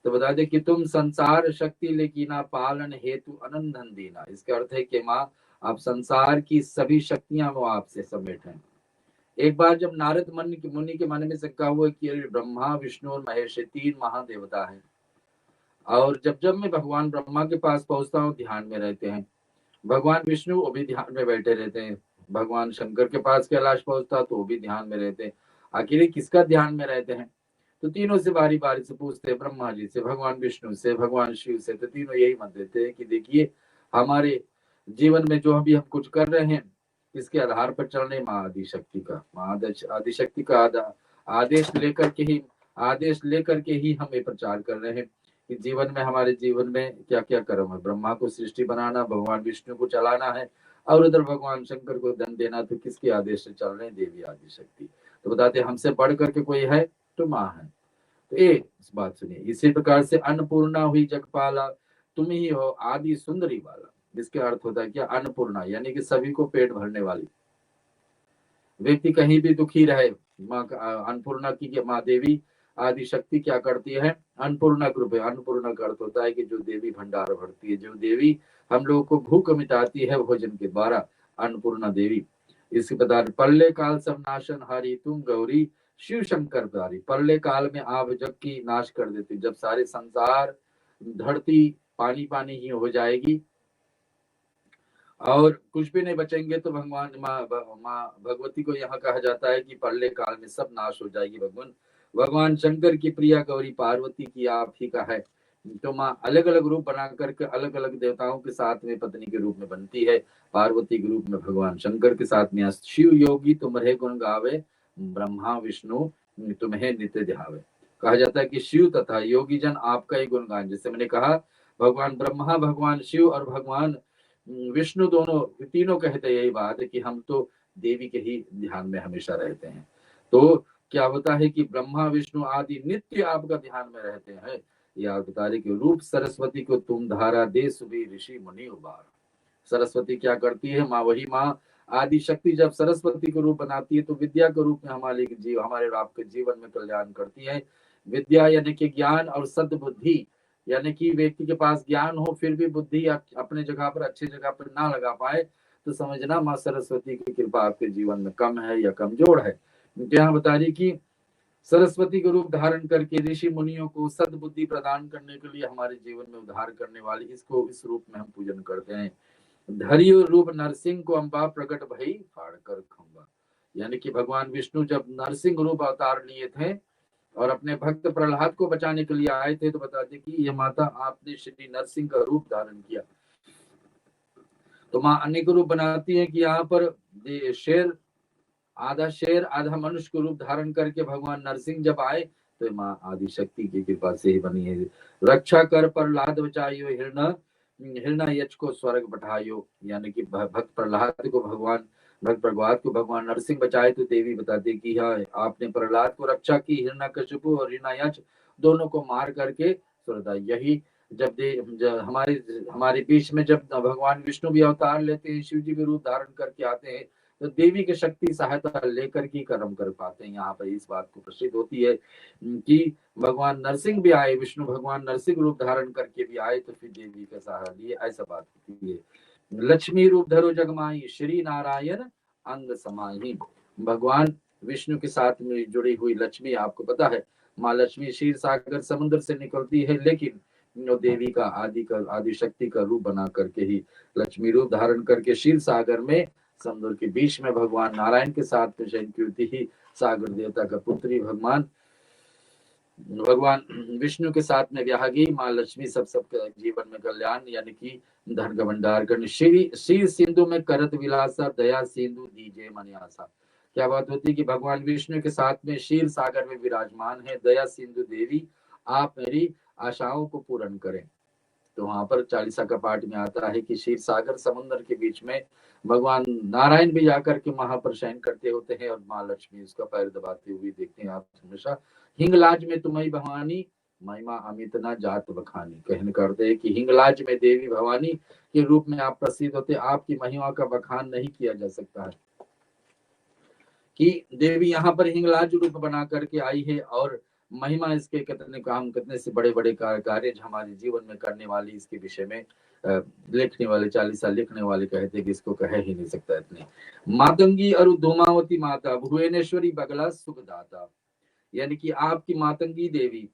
तो बता दे कि तुम संसार शक्ति लेकिना, पालन हेतु अनंत धन दीना। इसका अर्थ है कि माँ आप संसार की सभी शक्तियां वो आपसे समेट हैं। एक बार जब नारद मुनि के मन में शंका हुआ कि ब्रह्मा विष्णु और महेश तीन महादेवता हैं, और जब जब मैं भगवान ब्रह्मा के पास पहुंचता हूँ ध्यान में रहते हैं, भगवान विष्णु वो भी ध्यान में बैठे रहते हैं, भगवान शंकर के पास कैलाश पहुंचता तो वो भी ध्यान में रहते हैं। आखिर किसका ध्यान में रहते हैं, तो तीनों से बारी बारी से पूछते हैं, ब्रह्मा जी से, भगवान विष्णु से, भगवान शिव से। तो तीनों यही मत देते हैं कि देखिए हमारे जीवन में जो अभी हम कुछ कर रहे हैं इसके आधार पर चल रहे माँ आदिशक्ति का, माँ आदिशक्ति का आदेश लेकर के ही हम ये प्रचार कर रहे हैं कि जीवन में, हमारे जीवन में क्या क्या कर्म है। ब्रह्मा को सृष्टि बनाना, भगवान विष्णु को चलाना है, और उधर भगवान शंकर को धन देना। तो किसके आदेश से चल रहे हैं, देवी आदिशक्ति। तो बताते हमसे बढ़ करके कोई है तो माँ है। तो इस बात सुनिए, इसी प्रकार से अन्नपूर्णा हुई जगपाला, तुम ही हो आदि सुंदरी वाला। इसके अर्थ होता है क्या, अन्नपूर्णा यानी कि सभी को पेट भरने वाली, व्यक्ति कहीं भी दुखी रहे, माँ अन्नपूर्णा की माँ देवी आदि शक्ति क्या करती है, अन्नपूर्णा रूप है। अन्नपूर्णा का अर्थ होता है कि जो देवी भंडार भरती है, जो देवी हम लोगों को भूख मिटाती है भोजन के द्वारा, अन्नपूर्णा देवी। इसी प्रकार पल्ले काल सब नाशन हारी तुम गौरी शिव शंकर प्यारी। पल्ले काल में आप जब की नाश कर देती, जब सारे संसार धरती पानी पानी ही हो जाएगी और कुछ भी नहीं बचेंगे, तो भगवान माँ भगवती को यहाँ कहा जाता है कि पल्ले काल में सब नाश हो जाएगी। भगवान शंकर की प्रिया गौरी पार्वती की आप ही का है। तो माँ अलग अलग रूप बना करके अलग अलग देवताओं के साथ में पत्नी के रूप में बनती है। पार्वती के रूप में भगवान शंकर के साथ में शिव योगी तुम्हारे गुण गावे, ब्रह्मा विष्णु तुम्हें नित्य ध्यावे। कहा जाता है कि शिव तथा योगी जन आपका ही गुणगान, जैसे मैंने कहा भगवान ब्रह्मा, भगवान शिव और भगवान विष्णु दोनों तीनों कहते यही बात है कि हम तो देवी के ही ध्यान में हमेशा रहते हैं। तो क्या होता है कि ब्रह्मा विष्णु आदि नित्य आपका ध्यान में रहते हैं। यह आप बता रहे कि रूप सरस्वती को तुम धारा दे सुबी ऋषि मुनि उबार। सरस्वती क्या करती है, माँ वही माँ आदि शक्ति जब सरस्वती को रूप बनाती है तो विद्या के रूप में हमारे आपके जीवन में कल्याण करती है। विद्या यानी कि ज्ञान और सद्बुद्धि, यानी कि व्यक्ति के पास ज्ञान हो फिर भी बुद्धि अपने जगह पर अच्छी जगह पर ना लगा पाए तो समझना माँ सरस्वती की कृपा आपके जीवन में कम है या कमजोर है। यहाँ बता रही कि सरस्वती का रूप धारण करके ऋषि मुनियों को सद्बुद्धि प्रदान करने के लिए हमारे जीवन में उद्धार करने वाली इसको इस रूप में हम पूजन करते हैं। धरियो रूप नरसिंह को अम्बा प्रकट भई फाड़ कर खंबा। यानी कि भगवान विष्णु जब नरसिंह रूप अवतार लिए थे और अपने भक्त प्रहलाद को बचाने के लिए आए थे, तो बताते कि ये माता आपने श्री नरसिंह का रूप धारण किया। तो माँ अनेक रूप बनाती है कि यहाँ पर शेर आधा मनुष्य को रूप धारण करके भगवान नरसिंह जब आए तो माँ आदि शक्ति की कृपा से ही बनी है। रक्षा कर प्रहलाद बचाइयो हिरणा यक्ष को स्वर्ग बैठायो। यानी कि भक्त प्रहलाद को भगवान नरसिंह बचाए तो देवी बताते कि हाँ आपने प्रहलाद को रक्षा की, हिरण्यकशिपु और हिरण्ययक्ष दोनों को मार करके स्वर्ग। यही जब हमारे बीच में जब भगवान विष्णु भी अवतार लेते हैं, शिव जी भी रूप धारण करके आते हैं, तो देवी की शक्ति सहायता लेकर ही कर्म कर पाते हैं। यहाँ पर इस बात को प्रसिद्ध होती है कि भगवान नरसिंह भी आए, विष्णु भगवान नरसिंह रूप धारण करके भी आए तो फिर देवी का सहारा लिए, ऐसा बात होती है। लक्ष्मी रूप धरो जगमाई श्री नारायण अंग समाई। भगवान विष्णु के साथ में जुड़ी हुई लक्ष्मी, आपको पता है माँ लक्ष्मी क्षीर सागर समुद्र से निकलती है, लेकिन देवी का आदि शक्ति का रूप बना करके ही लक्ष्मी रूप धारण करके क्षीर सागर में समुद्र के बीच में भगवान नारायण के साथ में शयन की होती ही सागर देवता का पुत्री भगवान विष्णु के साथ में व्यागी माँ लक्ष्मी सब जीवन में कल्याण यानी कि धन का भंडार करने। श्री सिंधु में करत विलासा दया सिंधु दीजे मन्यासा। क्या बात होती है कि भगवान विष्णु के साथ में क्षीर सागर में विराजमान है दया सिंधु देवी, आप मेरी आशाओं को पूर्ण करें। तो वहां पर 40 का पाठ में आता है कि क्षीर सागर समुद्र के बीच में भगवान नारायण भी जाकर के वहां पर शयन करते होते हैं और माँ लक्ष्मी उसका पैर दबाते हुए देखते हैं। आप हमेशा हिंगलाज में तुम्हारी भवानी महिमा अमित न जात बखानी। कहने करते हैं कि हिंगलाज में देवी भवानी के रूप में आप प्रसिद्ध होते, आपकी महिमा का बखान नहीं किया जा सकता है कि देवी यहाँ पर हिंगलाज रूप बना करके आई है और महिमा इसके कितने से बड़े बड़े कार्य हमारे जीवन में करने वाली, इसके विषय में लिखने वाले 40 लिखने वाले कहते कि इसको कह ही नहीं सकता इतने। मातंगी और धूमावती माता भुवनेश्वरी बगला सुखदाता। यानी कि आपकी मातंगी देवी,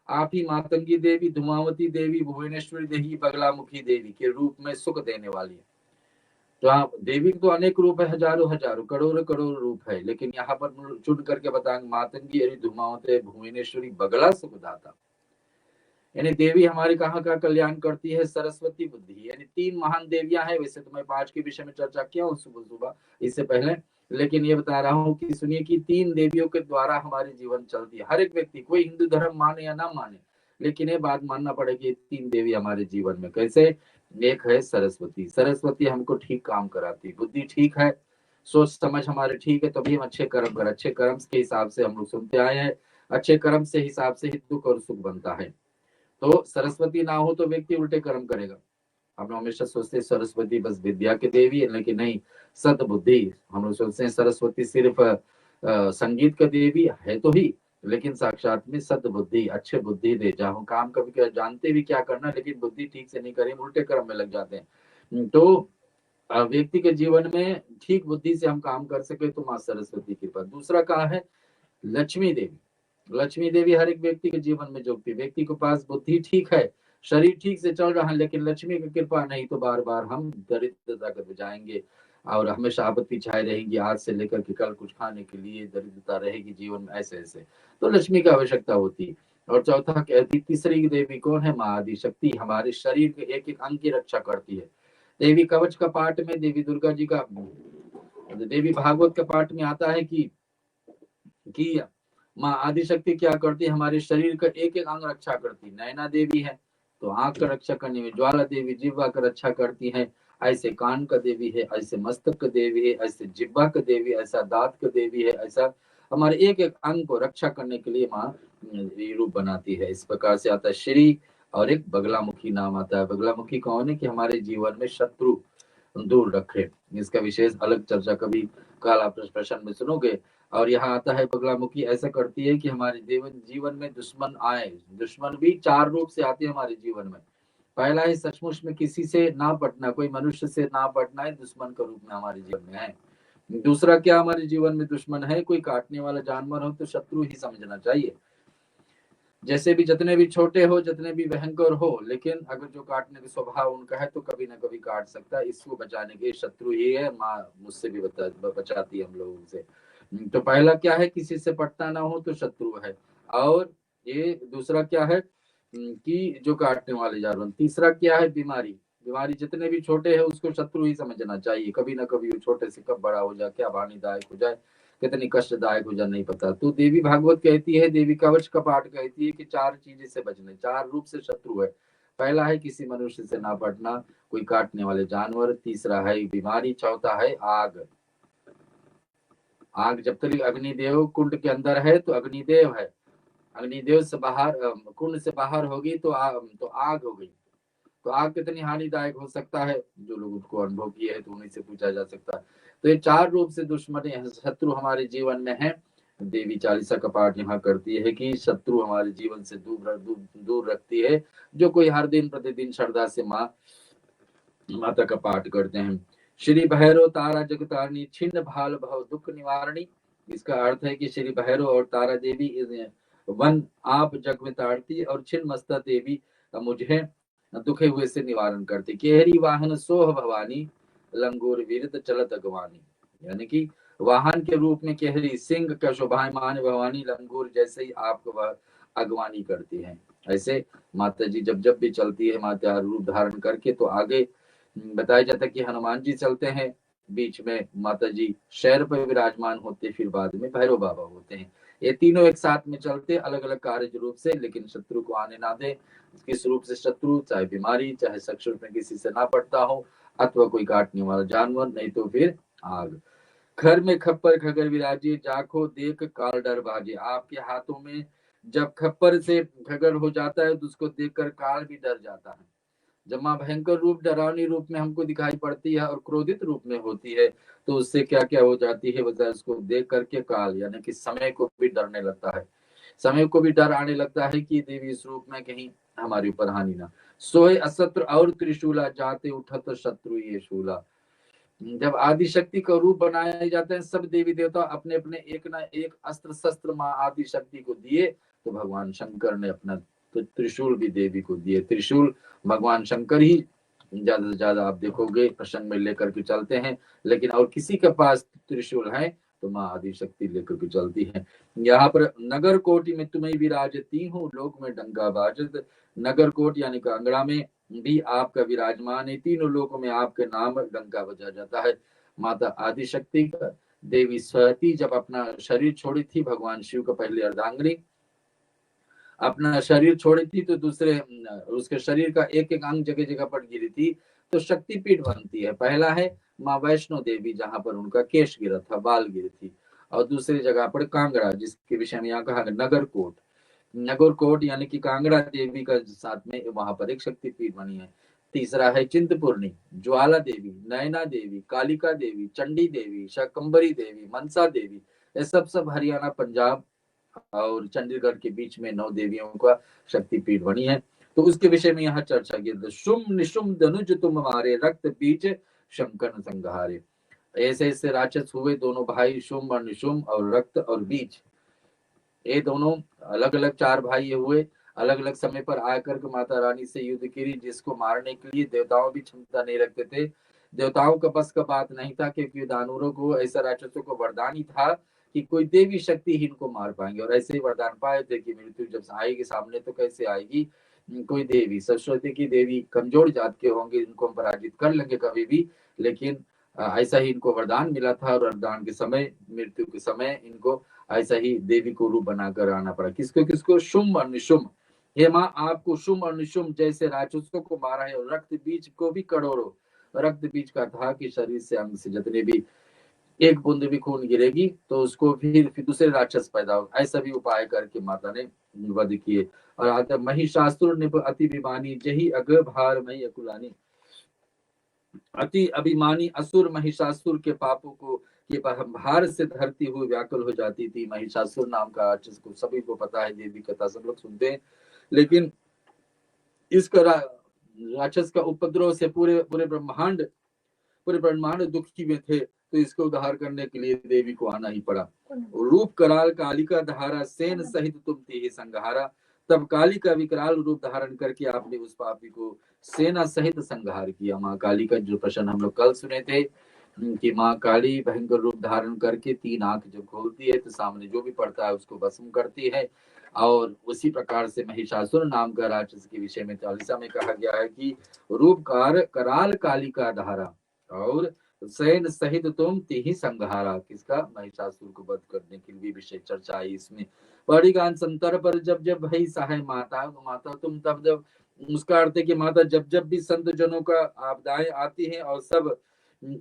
आप ही मातंगी देवी, धूमावती देवी, भुवनेश्वरी देवी, बगलामुखी देवी के रूप में सुख देने वाली है। तो देवी तो अनेक रूप है, हजारों करोड़ों रूप है, लेकिन यहाँ पर चुन करके बताएंगे मातंगी यानी धूमावती भुवनेश्वरी बगला सुखदाता। यानी देवी हमारे कहाँ का कल्याण करती है, सरस्वती बुद्धि। यानी 3 महान देवियां हैं। वैसे तो मैं 5 के विषय में चर्चा किया हूँ सुबह इससे पहले, लेकिन ये बता रहा हूँ कि सुनिए कि 3 देवियों के द्वारा हमारी जीवन चलती है। हर एक व्यक्ति, कोई हिंदू धर्म माने या ना माने, लेकिन ये बात मानना पड़ेगी 3 देवी हमारे जीवन में। कैसे? एक है सरस्वती। सरस्वती हमको ठीक काम कराती, बुद्धि ठीक है, सोच समझ हमारे ठीक है, तभी हम अच्छे कर्म कर, अच्छे कर्म के हिसाब से हम लोग सुनते आए हैं, अच्छे कर्म से हिसाब से ही दुख और सुख बनता है। तो सरस्वती ना हो तो व्यक्ति उल्टे कर्म करेगा। हम लोग हमेशा सोचते हैं सरस्वती बस विद्या की देवी है, लेकिन नहीं, सत बुद्धि। हम लोग सोचते हैं सरस्वती सिर्फ संगीत का देवी है तो ही, लेकिन साक्षात में सत बुद्धि, अच्छे बुद्धि दे। जहाँ काम कभी क्या जानते भी क्या करना, लेकिन बुद्धि ठीक से नहीं करें, उल्टे कर्म में लग जाते हैं। तो व्यक्ति के जीवन में ठीक बुद्धि से हम काम कर सके तो माँ सरस्वती की कृपा। दूसरा कहा है लक्ष्मी देवी। लक्ष्मी देवी हर एक व्यक्ति के जीवन में जोगती। व्यक्ति के पास बुद्धि ठीक है, शरीर ठीक से चल रहा है, लेकिन लक्ष्मी की कृपा नहीं तो बार बार हम दरिद्रता कर जाएंगे और हमेशा आपत्ति छाई रहेगी। आज से लेकर के कल कुछ खाने के लिए दरिद्रता रहेगी जीवन में, ऐसे ऐसे। तो लक्ष्मी की आवश्यकता होती। और चौथा तीसरी देवी कौन है? माँ आदि शक्ति। हमारे शरीर के एक एक अंग की रक्षा करती है। देवी कवच का पाठ में देवी दुर्गा जी का, देवी भागवत का पाठ में आता है कि माँ आदिशक्ति क्या करती है? हमारे शरीर का एक एक अंग रक्षा करती। नैना देवी है तो आंख का रक्षा करने में, ज्वाला देवी जिह्वा का रक्षा करती है, ऐसे कान का देवी है, ऐसे मस्तक का देवी है, ऐसे जिह्वा का देवी, ऐसा दांत का देवी है, ऐसा हमारे एक एक अंग को रक्षा करने के लिए माँ रूप बनाती है। इस प्रकार से आता है श्री, और एक बगलामुखी नाम आता है। बगलामुखी कौन है? कि हमारे जीवन में शत्रु दूर रखे। इसका विशेष अलग चर्चा कभी काल आप प्रश्न में सुनोगे। और यहाँ आता है बगलामुखी ऐसा करती है कि हमारे जीवन में दुश्मन आए। दुश्मन भी चार रूप से आते हैं हमारे जीवन में। पहला है सचमुच में किसी से ना पटना, कोई मनुष्य से ना पटना है, दुश्मन के रूप में हमारे जीवन में है। दूसरा क्या हमारे जीवन में दुश्मन है? कोई काटने वाला जानवर हो तो शत्रु ही समझना चाहिए। जैसे भी जितने भी छोटे हो, जितने भी भयंकर हो, लेकिन अगर जो काटने का स्वभाव उनका है तो कभी ना कभी काट सकता है। इसको बचाने के शत्रु ही है। माँ मुझसे भी बचाती है हम लोगों से। तो पहला क्या है? किसी से पटना ना हो तो शत्रु है। और ये दूसरा क्या है? कि जो काटने वाले जानवर। तीसरा क्या है? बीमारी। बीमारी जितने भी छोटे हैं उसको शत्रु ही समझना चाहिए। कभी ना कभी वो छोटे से कब बड़ा हो जाए, क्या हानिदायक हो जाए, कितनी कष्टदायक हो जाए नहीं पता। तो देवी भागवत कहती है, देवी कवच का पाठ कहती है कि चार चीजें से बचने, चार रूप से शत्रु है। पहला है किसी मनुष्य से ना पटना, कोई काटने वाले जानवर। तीसरा है बीमारी। चौथा है आग। आग जब तक अग्निदेव कुंड के अंदर है तो अग्निदेव है। अग्निदेव से बाहर, कुंड से बाहर होगी तो आग हो गई। तो आग कितनी हानिदायक हो सकता है, जो लोग उसको अनुभव किए हैं तो उन्हीं से पूछा जा सकता है। तो ये चार रूप से दुश्मन शत्रु हमारे जीवन में है। देवी चालीसा का पाठ यहाँ करती है कि शत्रु हमारे जीवन से दूर रखती है, जो कोई हर दिन प्रतिदिन श्रद्धा से माता का पाठ करते हैं। श्री भैरव तारा जगतारिणी छिन्न भाल भव दुख निवारणी। इसका अर्थ है कि श्री भैरव और तारा देवी वन आप जग में तारती, और छिन्न मस्ता देवी मुझे दुखे हुए से निवारण करती। केहरी वाहन सोह भवानी, लंगूर वीरत चलत अगवानी। यानी कि वाहन के रूप में केहरी सिंह का शोभायमान भवानी लंगूर जैसे ही आपको वह अगवानी करती है। ऐसे माता जी जब भी चलती है माता रूप धारण करके, तो आगे बताया जाता है कि हनुमान जी चलते हैं, बीच में माता जी शहर पर विराजमान होते, फिर बाद में भैरव बाबा होते हैं। ये तीनों एक साथ में चलते अलग अलग कार्य रूप से, लेकिन शत्रु को आने ना दे। किस रूप से शत्रु? चाहे बीमारी, चाहे सक्षुष में किसी से ना पड़ता हो, अथवा कोई काटने वाला जानवर, नहीं तो फिर आग। घर में खप्पर खगर विराजे, जाखो देख काल डर बाजे। आपके हाथों में जब खप्पर से खगर हो जाता है तो उसको देखकर काल भी डर जाता है। जब माँ भयंकर रूप, डरावनी रूप में हमको दिखाई पड़ती है और क्रोधित रूप में होती है, तो उससे क्या क्या हो जाती है, वजह उसको देख करके काल यानी कि समय को भी डरने लगता है। समय को भी डर आने लगता है कि देवी इस रूप में कहीं हमारे ऊपर हानि ना। सोए असत्र और त्रिशूला, जाते उठत शत्रु ये शूला। जब आदि शक्ति का रूप बनाया जाता है, सब देवी देवता अपने अपने एक ना एक अस्त्र शस्त्र माँ आदि शक्ति को दिए, तो भगवान शंकर ने अपना तो त्रिशूल भी देवी को दिए। त्रिशूल भगवान शंकर ही ज्यादा से ज्यादा आप देखोगे प्रसंग में लेकर के चलते हैं, लेकिन और किसी के पास त्रिशूल है तो माँ आदि शक्ति लेकर के चलती है। यहाँ पर नगर कोटि में तुम्हें विराजती हूँ, लोक में डंका बाजत। नगर कोट यानी कांगड़ा में भी आपका विराजमान है, तीनों लोकों में आपके नाम डंका बजा जाता है। माता आदि शक्ति का देवी स्वती जब अपना शरीर छोड़ी थी, भगवान शिव का पहले अर्धांगिनी अपना शरीर छोड़ी थी, तो दूसरे उसके शरीर का एक एक अंग जगह जगह पर गिरी थी, तो शक्तिपीठ बनती है। पहला है माँ वैष्णो देवी, जहां पर उनका केश गिरा था, बाल गिरी थी। और दूसरी जगह पर कांगड़ा, जिसके विषय में यहाँ कहा नगर कोट। नगर कोट यानी कि कांगड़ा देवी का साथ में वहां पर एक शक्तिपीठ बनी है। तीसरा है चिंतपूर्णी, ज्वाला देवी, नयना देवी, कालिका देवी, चंडी देवी, शाकंभरी देवी, मनसा देवी। ये सब हरियाणा, पंजाब और चंडीगढ़ के बीच में 9 देवियों का शक्तिपीठ बनी है। तो उसके विषय में यहाँ चर्चा की। शुम निशुम धनुज तुम मारे, रक्त बीज शंकर संहारे। ऐसे ऐसे राक्षस हुए, दोनों भाई शुम और निशुम, और रक्त और बीज, ये दोनों अलग अलग 4 भाई हुए। अलग अलग समय पर आकर के माता रानी से युद्ध की, जिसको मारने के लिए देवताओं भी क्षमता नहीं रखते थे। देवताओं का बस का बात नहीं था, क्योंकि दानवों को, ऐसा राक्षसों को वरदान ही था कि कोई देवी शक्ति ही इनको मार पाएंगे। और ऐसे ही वरदान पाए थे कि मृत्यु जब आएगी सामने तो कैसे आएगी, कोई देवी, सरस्वती की देवी कमजोर जात के होंगे, इनको हम पराजित कर लेंगे कभी भी। लेकिन ऐसा ही इनको वरदान मिला था, और वरदान के समय, मृत्यु के समय इनको ऐसा ही देवी को रूप बनाकर आना पड़ा। किसको किसको? शुम और निशुम। हे माँ, आपको शुम और निशुम जैसे राक्षसों को मारा है, और रक्त बीज को भी करोड़ों। रक्त बीज का था कि शरीर से, अंग से जितने भी एक बूंद भी खून गिरेगी तो उसको फिर दूसरे राक्षस पैदा हो। ऐसा भी उपाय करके माता ने वध किए। और आता महिषासुर ने अति अभिमानी, जही अग भार मही अकुलानी। अति अभिमानी असुर महिषासुर के पापों को के भार से धरती हुई व्याकुल हो जाती थी। महिषासुर नाम का राक्षस को सभी को पता है, देवी कथा सब लोग सुनते हैं। लेकिन इसका राक्षस का उपद्रव से पूरे ब्रह्मांड दुखी में थे। तो इसको उद्धार करने के लिए देवी को आना ही पड़ा। रूप कराल कालिका धारा, सेन सहित तुम थी संहारा। तब काली का विकराल रूप धारण करके आपने उस पापी को सेना सहित संहार किया। माँ काली का जो प्रश्न हम लोग कल सुने थे कि माँ काली भयंकर रूप धारण करके 3 आंख जब खोलती है तो सामने जो भी पड़ता है उसको भस्म करती है। और उसी प्रकार से महिषासुर नाम का राक्षस के विषय में 40 में कहा गया है कि रूप कराल काली का धारा और सैन सहित तुम तिहि संहारा। किसका? महिषासुर को वध करने के लिए विशेष चर्चा आई इसमें। बड़ी गान संतर पर जब भई सहाय माता तुम तब जब, उसका अर्थ है कि माता जब भी संत जनों का आपदाएं आती हैं और सब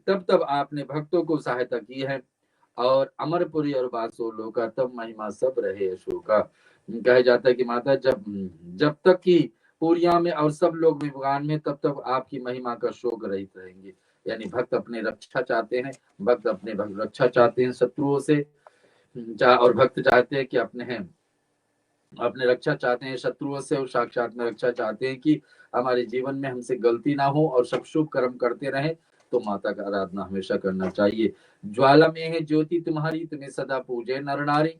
तब आपने भक्तों को सहायता की है। और अमरपुरी और बासोलो का तब महिमा सब रहे अशोका। कहा जाता है कि माता जब तक की पुरिया में और सब लोग विवान में, तब तक आपकी महिमा का शोक रहित रहेंगे। यानी भक्त अपने रक्षा चाहते हैं, भक्त अपने रक्षा चाहते हैं शत्रुओं से, और भक्त चाहते हैं कि अपने रक्षा चाहते हैं शत्रुओं से, और साक्षात में रक्षा चाहते हैं कि हमारे जीवन में हमसे गलती ना हो और सब शुभ कर्म करते रहें। तो माता का आराधना हमेशा करना चाहिए। ज्वाला में है ज्योति तुम्हारी, तुम्हें सदा पूजे नर नारी।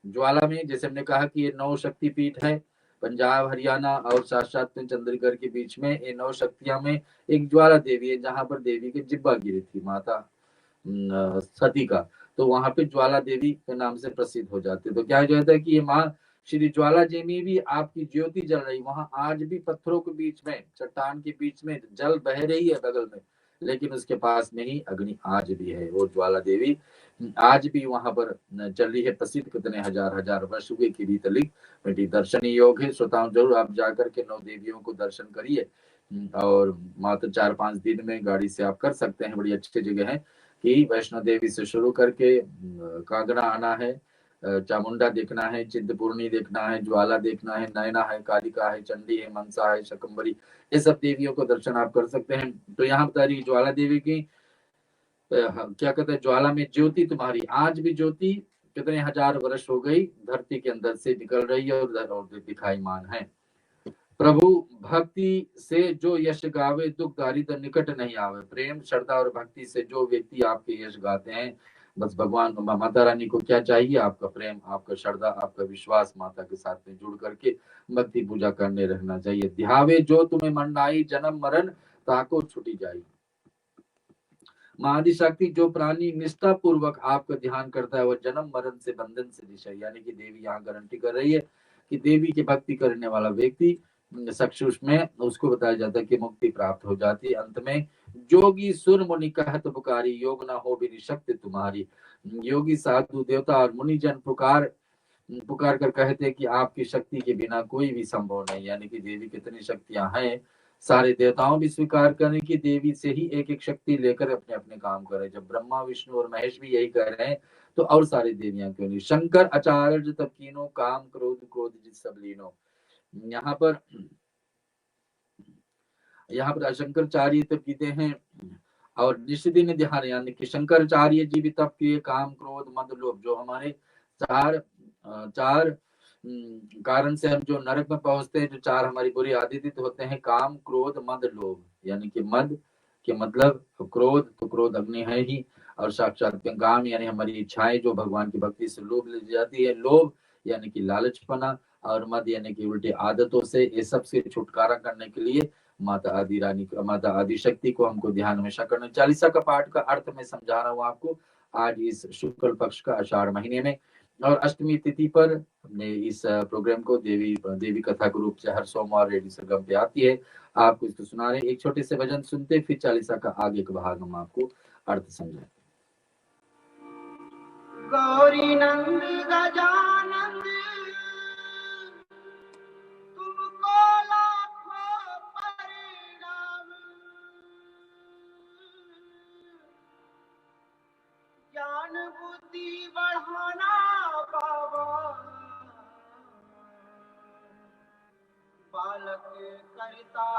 ज्वाला में, जैसे हमने कहा कि ये 9 शक्तिपीठ है, पंजाब, हरियाणा और साक्षात चंडीगढ़ के बीच में ये 9 शक्तियां में एक ज्वाला देवी है, जहां पर देवी की जिब्बा गिरी थी माता सती का। तो वहां पे ज्वाला देवी के नाम से प्रसिद्ध हो जाते। तो क्या हो जाता है कि ये माँ श्री ज्वाला जी में भी आपकी ज्योति जल रही। वहां आज भी पत्थरों के बीच में, चट्टान के बीच में जल बह रही है बगल में, लेकिन उसके पास में ही अग्नि आज भी है। वो ज्वाला देवी आज भी वहां पर चल रही है, प्रसिद्ध। कितने हजार वर्ष हुए की भी तलिक बेटी दर्शनीय योग है। श्रोताओं जरूर आप जाकर के 9 देवियों को दर्शन करिए, और मात्र 4-5 दिन में गाड़ी से आप कर सकते हैं। बड़ी अच्छी जगह है कि वैष्णो देवी से शुरू करके कांगड़ा आना है, चामुंडा देखना है, चिंतपूर्णी देखना है, ज्वाला देखना है, नयना है, कालिका है, चंडी है, मनसा है, शाकंभरी, ये सब देवियों को दर्शन आप कर सकते हैं। तो यहाँ बता रही ज्वाला देवी की क्या कहते हैं, ज्वाला में ज्योति तुम्हारी, आज भी ज्योति कितने हजार वर्ष हो गई धरती के अंदर से निकल रही है और दिखाईमान है। प्रभु भक्ति से जो यश गावे, दुख दारिद्र निकट नहीं आवे। प्रेम, श्रद्धा और भक्ति से जो व्यक्ति आपके यश गाते हैं, बस भगवान माता रानी को क्या चाहिए? आपका प्रेम, आपका श्रद्धा, आपका विश्वास माता के साथ में जुड़ करके भक्ति पूजा करने रहना चाहिए। ध्यावे जो तुम्हें मंडाई, जन्म मरण ताको छुटी जाई। महादि शक्ति जो प्राणी निष्ठा पूर्वक आपका ध्यान करता है, वह जन्म मरण से बंधन से दिशा। यानी कि देवी यहाँ गारंटी कर रही है कि देवी की भक्ति करने वाला व्यक्ति चक्षुष में उसको बताया जाता है कि मुक्ति प्राप्त हो जाती है। अंत में जोगी सुर मुनि कहत पुकारी, योग ना हो बिन शक्ति तुम्हारी। योगी साधु देवता और मुनिजन पुकार कर कहते हैं कि आपकी शक्ति के बिना कोई भी संभव नहीं। यानी कि देवी कितनी शक्तियां हैं, सारे देवताओं भी स्वीकार करें कि देवी से ही एक शक्ति लेकर अपने अपने काम करें। जब ब्रह्मा, विष्णु और महेश भी यही कर रहे हैं, तो और सारी देवियां क्यों नहीं। शंकर आचार्य तब कीनो, काम क्रोध क्रोध जित सब लीनो। यहाँ पर यहाँ पर शंकराचार्य तप कीते हैं और निष्दिन ध्यान, यानी कि शंकराचार्य जी भी तप किए काम क्रोध मद लोभ, जो हमारे चार कारण से हम जो नरक में पहुंचते हैं, जो चार हमारी बुरी आदतें होते हैं, काम क्रोध मद लोभ, यानी कि मद के मतलब क्रोध, तो क्रोध अग्नि है ही, और साक्षात काम यानी हमारी इच्छाएं जो भगवान की भक्ति से लोभ ले जाती है, लोभ यानी कि लालचपना, और मद यानी कि उल्टी आदतों से। ये सब से छुटकारा करने के लिए माता आदि रानी, माता आदि शक्ति को हमको ध्यान हमेशा करना। चालीसा का पाठ का अर्थ मैं समझा रहा हूँ आपको आज इस शुक्ल पक्ष का आषाढ़ महीने में, और अष्टमी तिथि पर हमने इस प्रोग्राम को देवी कथा के रूप से हर सोमवार रेडियो सरगम पे आती है, आपको इसको सुना रहे। एक छोटे से भजन सुनते, फिर चालीसा का आगे का भाग हम आपको अर्थ समझाएं। गौरी नंद गजानंद तुमको लाखों परिणाम, ज्ञान बुद्धि बढ़ाना बाबा, बालक करता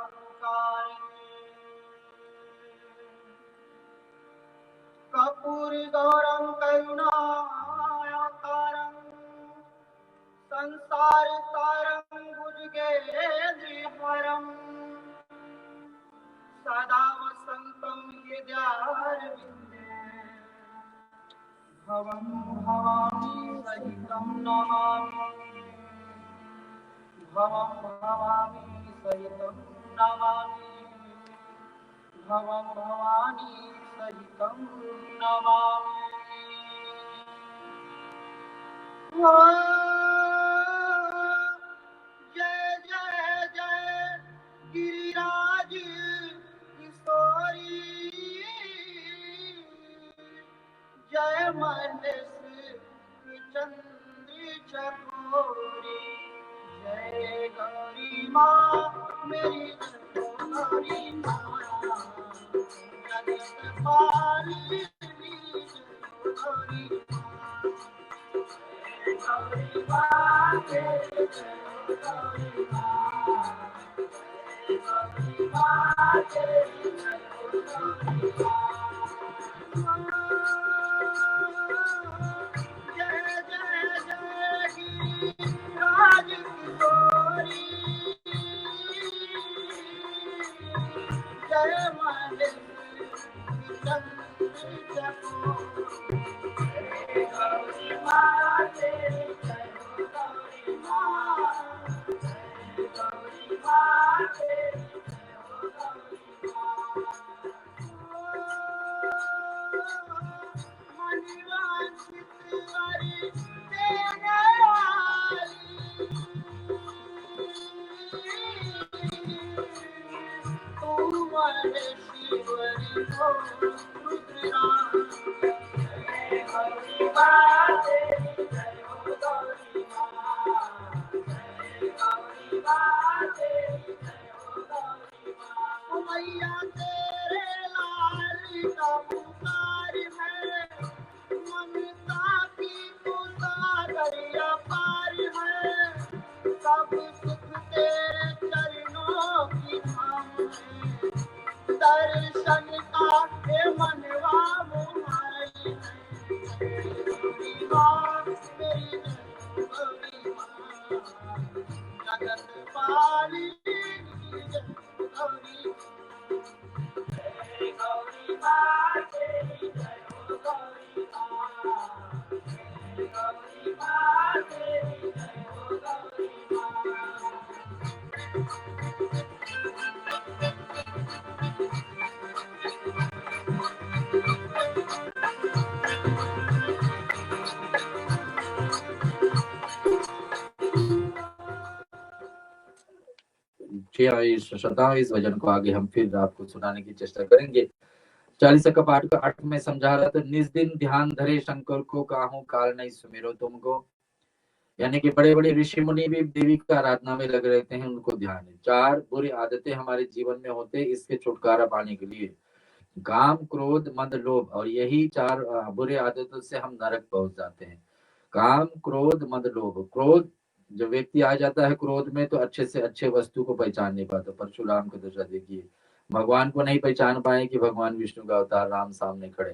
पुकारे। कपूर गौरम करुणाकारं संसार सारं भुजगेन्द्रहरं, सदा वसन्तं हृदयारविन्दे, भवं भवानी सहितं नमामि, भवं भवानी सहितं नमामि, भवं भवानी सहितं नमामि। जय जय जय गिरिराज किशोरी, जय महेश चंद्र चकोरी, जय गौरी माँ मेरी गौरी माँ, जगत पालिनी गौरी गौरी माँ तेरी गौरी माँ, गौरी माँ तेरी गौरी माँ। जय जय जय गिरिराज किशोरी, जय महेश चंद्र चकोरी, जय गौरी माँ तेरी जय गौरी माँ, जय गौरी माँ तेरी जय गौरी माँ। मणिवांछित हरि तेरे वाली, तू महेश्वरी हो रुद्राणी, जय गौरी माँ तेरी जय गौरी माँ, जय गौरी माँ तेरी जय गौरी माँ। मैया तेरे लाल का पुकार है, ममता की तू सागरिया पार है, सब सुख तेरे चरणों की धाम है, दर्शन का हे मनवा मुहाई है। गौरी माँ मेरी गौरी माँ, जगत पालिनी गौरी, जय गौरी माँ तेरी जय गौरी माँ, जय गौरी माँ तेरी जय गौरी माँ। शताइस भजन को आगे हम फिर आपको सुनाने की चेष्टा करेंगे। 40 का पाठ का अर्थ में समझा रहा था। निज दिन ध्यान धरे शंकर को, काहू काल नहीं सुमिरो तुमको, यानी कि बड़े बड़े ऋषि मुनि भी देवी का आराधना में लगे रहते हैं, उनको ध्यान है। चार बुरी आदतें हमारे जीवन में होते हैं, इसके छुटकारा पाने के लिए काम क्रोध मद लोभ, और यही चार बुरी आदतों से हम नरक पहुंच जाते हैं। काम क्रोध मद लोभ, क्रोध जब व्यक्ति आ जाता है क्रोध में तो अच्छे से अच्छे वस्तु को पहचान नहीं पाता। परशुराम की दशा देखिए, भगवान को नहीं पहचान पाए कि भगवान विष्णु का अवतार राम सामने खड़े।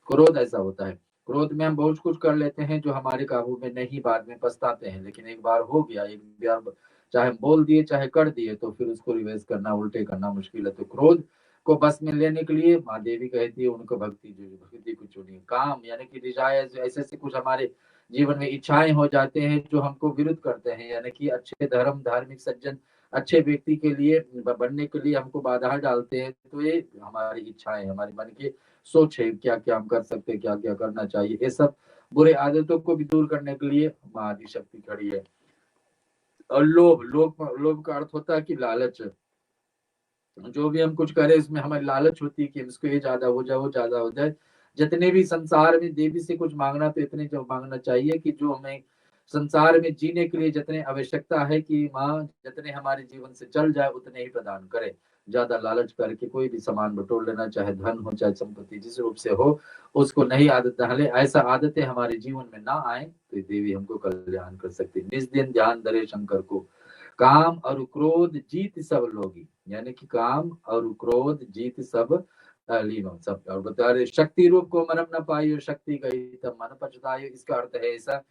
क्रोध ऐसा होता है, क्रोध में हम बहुत कुछ कर लेते हैं जो हमारे काबू में नहीं, बाद में पछताते हैं। लेकिन एक बार हो गया, एक बार चाहे बोल दिए चाहे कर दिए, तो फिर उसको रिवर्स करना, उल्टे करना मुश्किल है। तो क्रोध को बस में लेने के लिए माँ देवी कहती है उनको भक्ति को चुनिए। काम यानी कि डिजायर, ऐसे ऐसे कुछ हमारे जीवन में इच्छाएं हो जाते हैं जो हमको विरुद्ध करते हैं, यानी कि अच्छे धर्म, धार्मिक सज्जन, अच्छे व्यक्ति के लिए बनने के लिए हमको बाधा डालते हैं। तो ये हमारी इच्छाएं, हमारे मन की सोच है, क्या क्या हम कर सकते हैं, क्या क्या करना चाहिए। ये सब बुरे आदतों को भी दूर करने के लिए माँ आदि शक्ति खड़ी है। और लोभ का अर्थ होता है कि लालच। जो भी हम कुछ करें उसमें हमारी लालच होती है कि इसको ये ज्यादा हो जाए, वो ज्यादा हो जाए। जितने भी संसार में देवी से कुछ मांगना तो इतने जो मांगना चाहिए कि जो हमें संसार में जीने के लिए जितने आवश्यकता है कि माँ जितने हमारे जीवन से चल जाए उतने ही प्रदान करे। ज्यादा लालच करके कोई भी सामान बटोर लेना, चाहे धन हो चाहे संपत्ति जिस रूप से हो, उसको नहीं आदत डाले। ऐसा आदतें हमारे जीवन में ना आए तो देवी हमको कल्याण कर सकती है। निज दिन ध्यान धरे शंकर को, काम और क्रोध जीत सब लोगी, यानी कि काम और क्रोध जीत सब लीनो सब। और बता रहे शक्ति रूप को मरम न पाइयो, शक्ति गई तब मन पछतायो। इसका अर्थ है ऐसा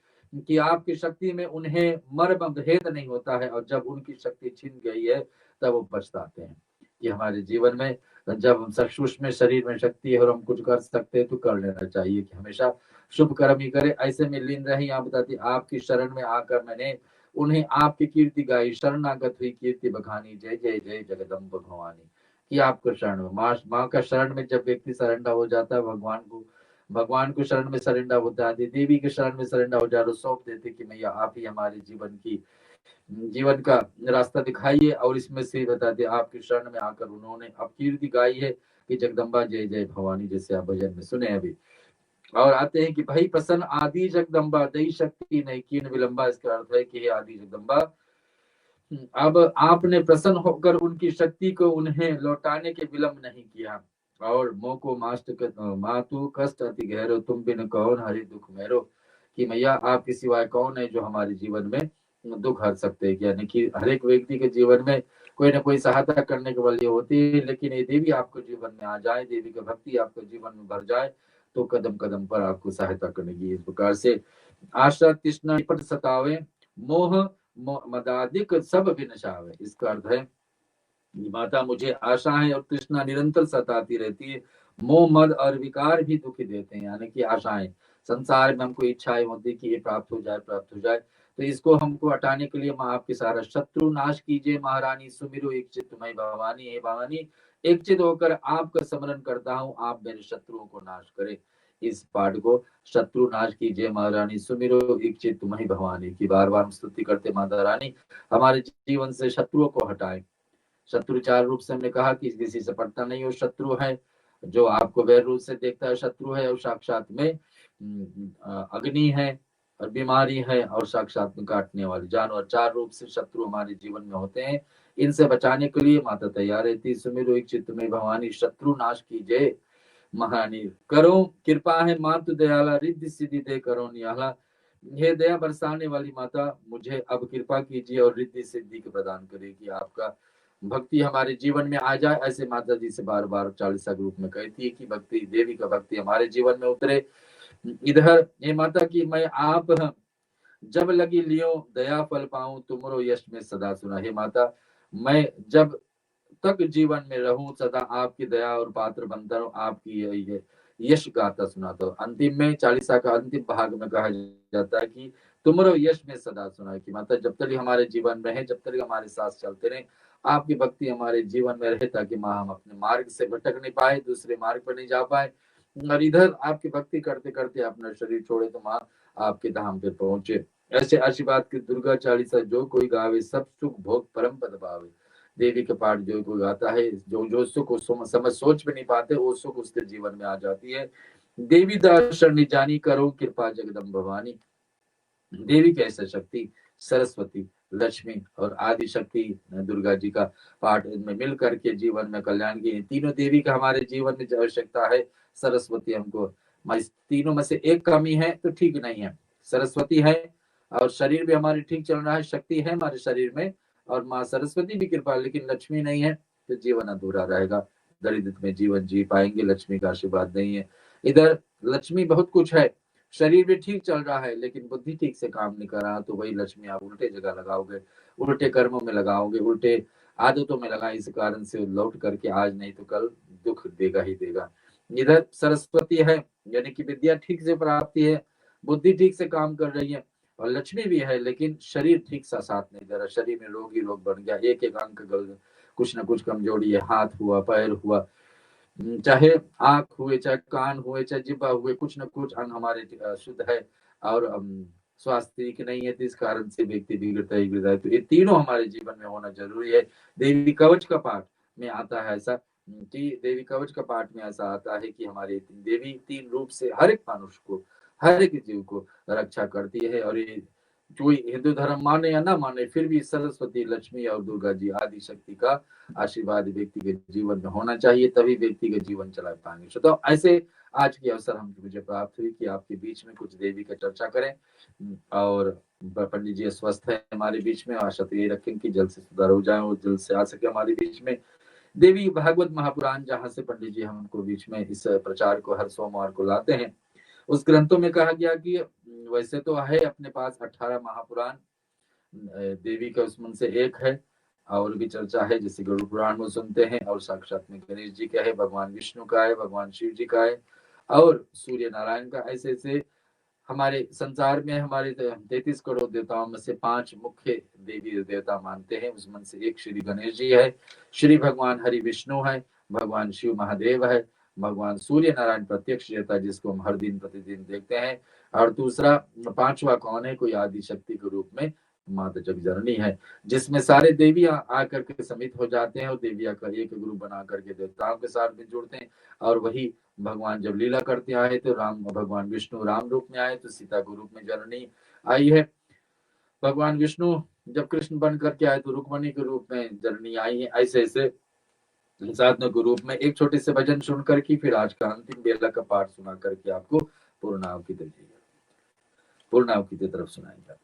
कि आपकी शक्ति में उन्हें मर्म भेद नहीं होता है, और जब उनकी शक्ति छिन गई है तब वो पछताते हैं। कि हमारे जीवन में जब सूक्ष्म शरीर में शक्ति है और हम कुछ कर सकते हैं तो कर लेना चाहिए, कि हमेशा शुभ कर्म ही करे, ऐसे में लीन रहे। यहाँ बताती आपकी शरण में आकर मैंने उन्हें आपकी कीर्ति गाई, शरणागत हुई कीर्ति बखानी, जय जय जय जगदम्ब भवानी। कि आपको शरण में माँ का शरण में जब व्यक्ति सरेंडर हो जाता है, भगवान को शरण में सरेंडर होता है, देवी के शरण में सरेंडर हो जाए, सौंप देते कि मैया आप ही हमारे जीवन का रास्ता दिखाइए। और इसमें से बताते आपके शरण में आकर उन्होंने अब कीर्ति गाई है कि जगदम्बा जय जय भवानी, जैसे आप भजन में सुने अभी। और आते हैं कि भाई प्रसन्न आदि जगदम्बा, दई शक्ति नहीं कीन विलंबा। इसका अर्थ है कि हे आदि जगदम्बा, अब आपने प्रसन्न होकर उनकी शक्ति को उन्हें लौटाने के विलंब नहीं किया। और मोह को मातु कष्ट अति गहरो, तुम बिन कौन हरि दुख मेरो। कि मैया आपके सिवाय कौन है जो हमारे जीवन में दुख हर सकते हैं। यानी कि हर एक व्यक्ति के जीवन में कोई ना कोई सहायता करने के वाली होती है, लेकिन ये देवी आपको जीवन में आ जाए, देवी की भक्ति आपको जीवन में भर जाए तो कदम कदम पर आपको सहायता करेगी। इस प्रकार से आशा तृष्णा निपट सतावे, मोह मदादिक सब विनशावे। इसका अर्थ है माता मुझे आशा है और तृष्णा निरंतर सताती रहती है, मोह मद और विकार भी दुखी देते हैं। यानी कि आशाएं, संसार में हमको इच्छाएं होती कि ये प्राप्त हो जाए, तो इसको हमको हटाने के लिए माँ आपके सारा शत्रु नाश कीजिए। महारानी सुमिरो एक चित्त मई भवानी, हे भवानी एक चित्त होकर आपका स्मरण करता हूँ, आप मेरे शत्रुओं को नाश करें। इस पाठ को शत्रु नाश कीजिए महारानी सुमिरो एक चित्त मई भवानी की बार बार स्तुति करते माता रानी हमारे जीवन से शत्रुओं को हटाए। शत्रु चार रूप से हमने कहा कि किसी से पड़ता नहीं हो, शत्रु है जो आपको वैर रूप से देखता है, शत्रु है और साक्षात में अग्नि है और बीमारी है और साक्षात में काटने वाले जानवर। चार रूप से शत्रु हमारे जीवन में होते हैं, इनसे बचाने के लिए माता तैयार रहती। सुमिरो एक चित्त में भवानी शत्रु नाश कीजिए महारानी, करो कृपा है मातु दयाला, रिद्धि सिद्धि दे करो नियाला। हे दया बरसाने वाली माता मुझे अब कृपा कीजिए और रिद्धि सिद्धि को प्रदान करेगी, आपका भक्ति हमारे जीवन में आ जाए। ऐसे माता जी से बार बार चालीसा ग्रुप में कहती है कि भक्ति, देवी का भक्ति हमारे जीवन में उतरे। इधर हे माता की मैं आप जब लगी लियो दया फल पाऊं, तुमरो यश में सदा सुना। हे माता मैं जब तक जीवन में रहूं सदा आपकी दया और पात्र बनता रहूं, आपकी यश गाता सुनाता हूं। अंतिम में चालीसा का अंतिम भाग में कहा जाता है कि तुमरो यश में सदा सुना। कि माता जब तक हमारे जीवन में है, जब तक हमारे साथ चलते रहे, आपकी भक्ति हमारे जीवन में रहे, ताकि माँ हम अपने मार्ग से भटक नहीं पाए, दूसरे मार्ग पर नहीं जा पाए। और इधर आपकी भक्ति करते करते अपना शरीर छोड़े तो माँ आपके धाम पे पहुंचे। ऐसे आशीर्वाद की दुर्गा चालीसा जो कोई गावे, सब सुख भोग परम पद पावे। देवी के पाठ जो कोई गाता है, जो सुख समझ सोच भी नहीं पाते, वो सुख उसके जीवन में आ जाती है। देवी दर्शन जानी करो कृपा जगदम्ब भवानी। देवी की ऐसा शक्ति सरस्वती, लक्ष्मी और आदि शक्ति दुर्गा जी का पाठ में मिल करके जीवन में कल्याण की तीनों देवी का हमारे जीवन में आवश्यकता है। सरस्वती हमको, तीनों में से एक कमी है तो ठीक नहीं है। सरस्वती है और शरीर भी हमारे ठीक चल रहा है, शक्ति है हमारे शरीर में, और माँ सरस्वती भी कृपा, लेकिन लक्ष्मी नहीं है तो जीवन अधूरा रहेगा, दरिद्र में जीवन जी पाएंगे, लक्ष्मी का आशीर्वाद नहीं है। इधर लक्ष्मी बहुत कुछ है, शरीर भी ठीक चल रहा है लेकिन बुद्धि ठीक से काम नहीं कर रहा, तो वही लक्ष्मी आप उल्टे जगह लगाओगे, उल्टे कर्मों में लगाओगे, उल्टे आदतों में लगाए, इस कारण से लौट करके आज नहीं तो कल दुख देगा ही देगा। इधर सरस्वती है यानी कि विद्या ठीक से प्राप्ति है, बुद्धि ठीक से काम कर रही है, और लक्ष्मी भी है लेकिन शरीर ठीक सा साथ नहीं दे रहा, शरीर में रोगी रोग बन गया, एक एक अंग कुछ ना कुछ कमजोरी है, हाथ हुआ, पैर हुआ, चाहे आंख हुए, चाहे कान हुए, चाहे जिब्बा हुए, कुछ न कुछ अंग हमारे शुद्ध है और स्वास्थ्य ठीक नहीं है, तो इस कारण से व्यक्ति बिगड़ता ही बिगड़ता है। तो ये तीनों हमारे जीवन में होना जरूरी है। देवी कवच का पाठ में आता है ऐसा कि देवी कवच का पाठ में ऐसा आता है कि हमारे देवी तीन रूप से हर एक मनुष्य को, हर एक जीव को रक्षा करती है, और ये कोई हिंदू धर्म माने या ना माने, फिर भी सरस्वती, लक्ष्मी और दुर्गा जी आदि शक्ति का आशीर्वाद व्यक्ति के जीवन में होना चाहिए, तभी व्यक्ति का जीवन चला पाएंगे। तो ऐसे आज की अवसर मुझे प्राप्त हुई कि आपके बीच में कुछ देवी का चर्चा करें, और पंडित जी स्वस्थ है हमारे बीच में, आशा तो ये रखें कि जल्द से सुधार हो जाए और जल्द से आ सके हमारे बीच में। देवी भागवत महापुराण जहाँ से पंडित जी हमको बीच में इस प्रचार को हर सोमवार को लाते हैं, उस ग्रंथों में कहा गया कि वैसे तो है अपने पास 18 महापुराण, देवी का उसमें से एक है, और भी चर्चा है जैसे गरुड़ पुराण में सुनते हैं, और साक्षात में गणेश जी का है, भगवान विष्णु का है, भगवान शिव जी का है, और सूर्य नारायण का। ऐसे ऐसे हमारे संसार में हमारे 33 करोड़ देवताओं में से 5 मुख्य देवी देवता मानते हैं, उसमें से एक श्री गणेश जी है, श्री भगवान हरि विष्णु है, भगवान शिव महादेव है, भगवान सूर्य नारायण प्रत्यक्ष देवता जिसको हम हर दिन प्रतिदिन देखते हैं, और दूसरा 5वां कौन है, कोई आदि शक्ति के रूप में माता जगजननी है, जिसमें सारे देवियां आकर के समित हो जाते हैं, और देवियां का एक ग्रुप बना करके देवताओं के साथ भी जुड़ते हैं। और वही भगवान जब लीला करते आए तो राम, भगवान विष्णु राम रूप में आए तो सीता के रूप में जननी आई है, भगवान विष्णु जब कृष्ण बन करके आए तो रुक्मणी के रूप में जननी आई है। ऐसे ऐसे साधनों के रूप में एक छोटे से भजन सुन करके फिर आज का अंतिम बेला का पाठ सुना करके आपको पूर्णाहुति की तरफ सुनाएंगे।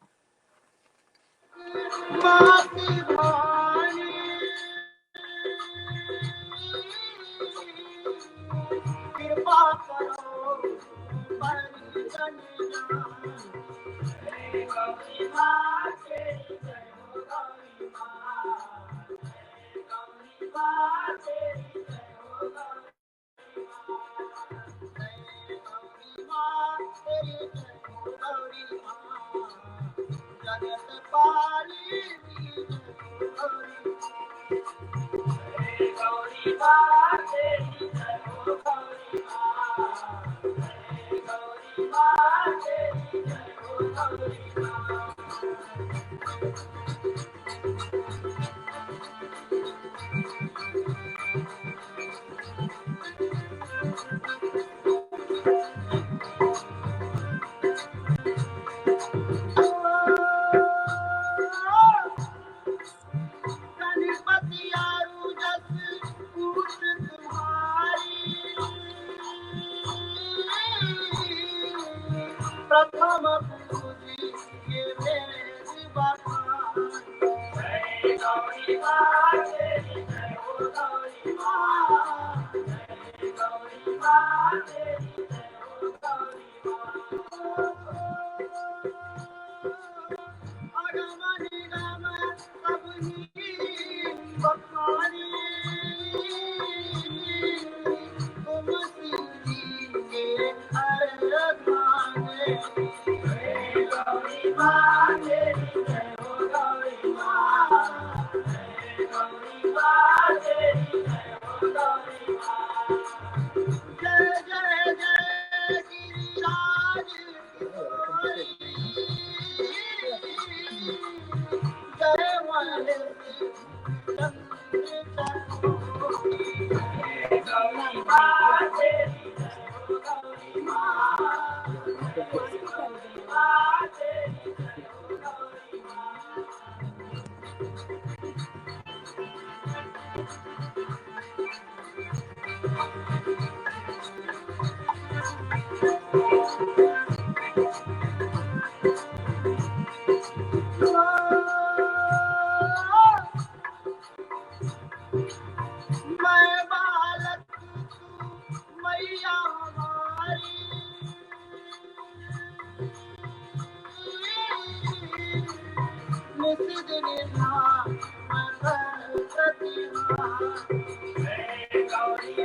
गौरी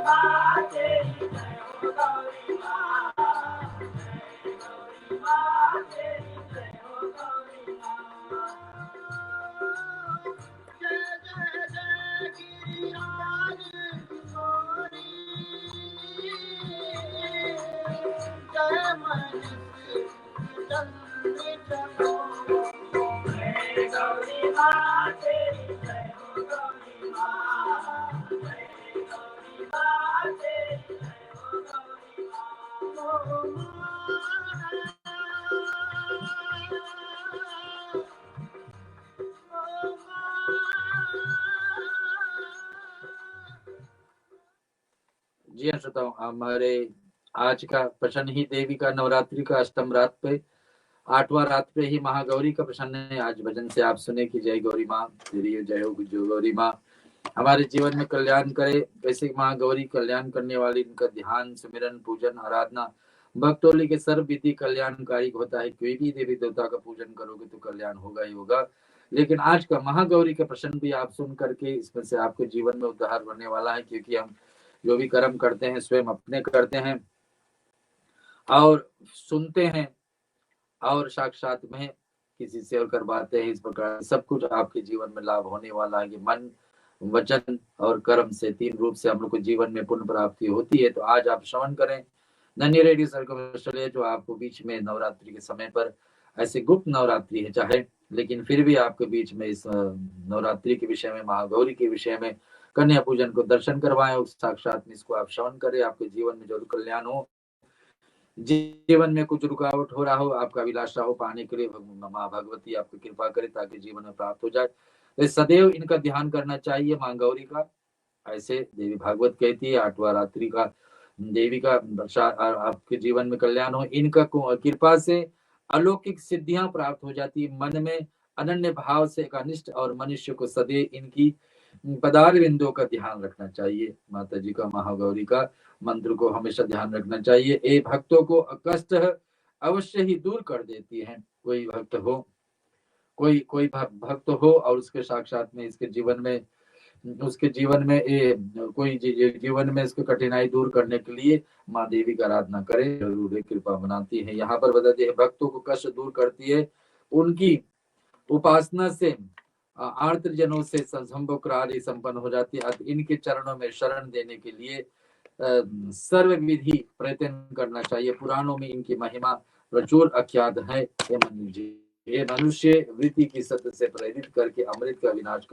माँ तेरी जय हो गौरी माँ, गौरी माँ तेरी जय हो गौरी माँ। जय जय जय गिरिराज किशोरी, जय मनीष चंद्र चकोरी। जय गौरी माँ तेरी जय हो गौरी माँ, जय गौरी माँ तेरी जय हो गौरी माँ। जी हाँ श्रोताओं, हमारे आज का प्रश्न ही देवी का नवरात्रि का अष्टम रात पे 8वां रात पे ही महागौरी का प्रश्न है। आज भजन से आप सुने कि जय गौरी माँ तेरी जय हो जो गौरी माँ हमारे जीवन में कल्याण करे। कैसे महागौरी कल्याण करने वाली, इनका ध्यान सुमिरन पूजन आराधना भक्तोली के सर्व विधि कल्याणकारी होता है। कोई भी देवी देवता का पूजन करोगे तो कल्याण होगा ही होगा। लेकिन आज का महागौरी का प्रश्न भी आप सुन करके इसमें से आपके जीवन में उद्धार बनने वाला है, क्योंकि हम जो भी कर्म करते हैं स्वयं अपने करते हैं और सुनते हैं और साक्षात में किसी से और करवाते हैं। इस प्रकार सब कुछ आपके जीवन में लाभ होने वाला है कि मन वचन और कर्म से 3 रूप से हम लोग को जीवन में पुण्य प्राप्ति होती है। तो आज आप श्रवण करें धन्य रेडियो सर्कल, जो आपको बीच में नवरात्रि के समय पर ऐसे गुप्त नवरात्रि है चाहे, लेकिन फिर भी आपके बीच में इस नवरात्रि के विषय में महागौरी के विषय में कन्या पूजन को दर्शन करवाएं और साक्षात में इसको आप श्रवण करें। आपके जीवन में जरूर कल्याण हो। जीवन में कुछ रुकावट हो रहा हो, आपका अभिलाषा हो पाने के लिए, माँ भगवती आपकी कृपा करे ताकि जीवन में प्राप्त हो जाए। तो सदैव इनका ध्यान करना चाहिए माँ गौरी का। ऐसे देवी भागवत कहती है 8वां रात्रि का देवी का आपके जीवन में कल्याण हो। इनका कृपा से अलौकिक सिद्धियां प्राप्त हो जाती है। मन में अनन्य भाव से एकनिष्ठ और मनुष्य को सदैव इनकी पदार बिंदुओं का ध्यान रखना चाहिए। माता जी का महागौरी का मंत्र को हमेशा ध्यान रखना चाहिए। ये भक्तों को कष्ट अवश्य ही दूर कर देती है। कोई भक्त हो, कोई भक्त हो और उसके साक्षात में इसके जीवन में उसके जीवन में कोई जीवन में इसको कठिनाई दूर करने के लिए माँ देवी का आराधना करे, जरूर कृपा बनाती है। यहाँ पर बताते हैं भक्तों को कष्ट दूर करती है। उनकी उपासना से आर्त जनों से संभव कार्य संपन्न हो जाती है। इनके चरणों में शरण देने के लिए सर्व विधि प्रयत्न करना चाहिए। पुराणों में इनकी महिमा प्रचुर अख्यात है। ये मनुष्य वृत्ति की सत्य से प्रेरित करके अमृत का विनाश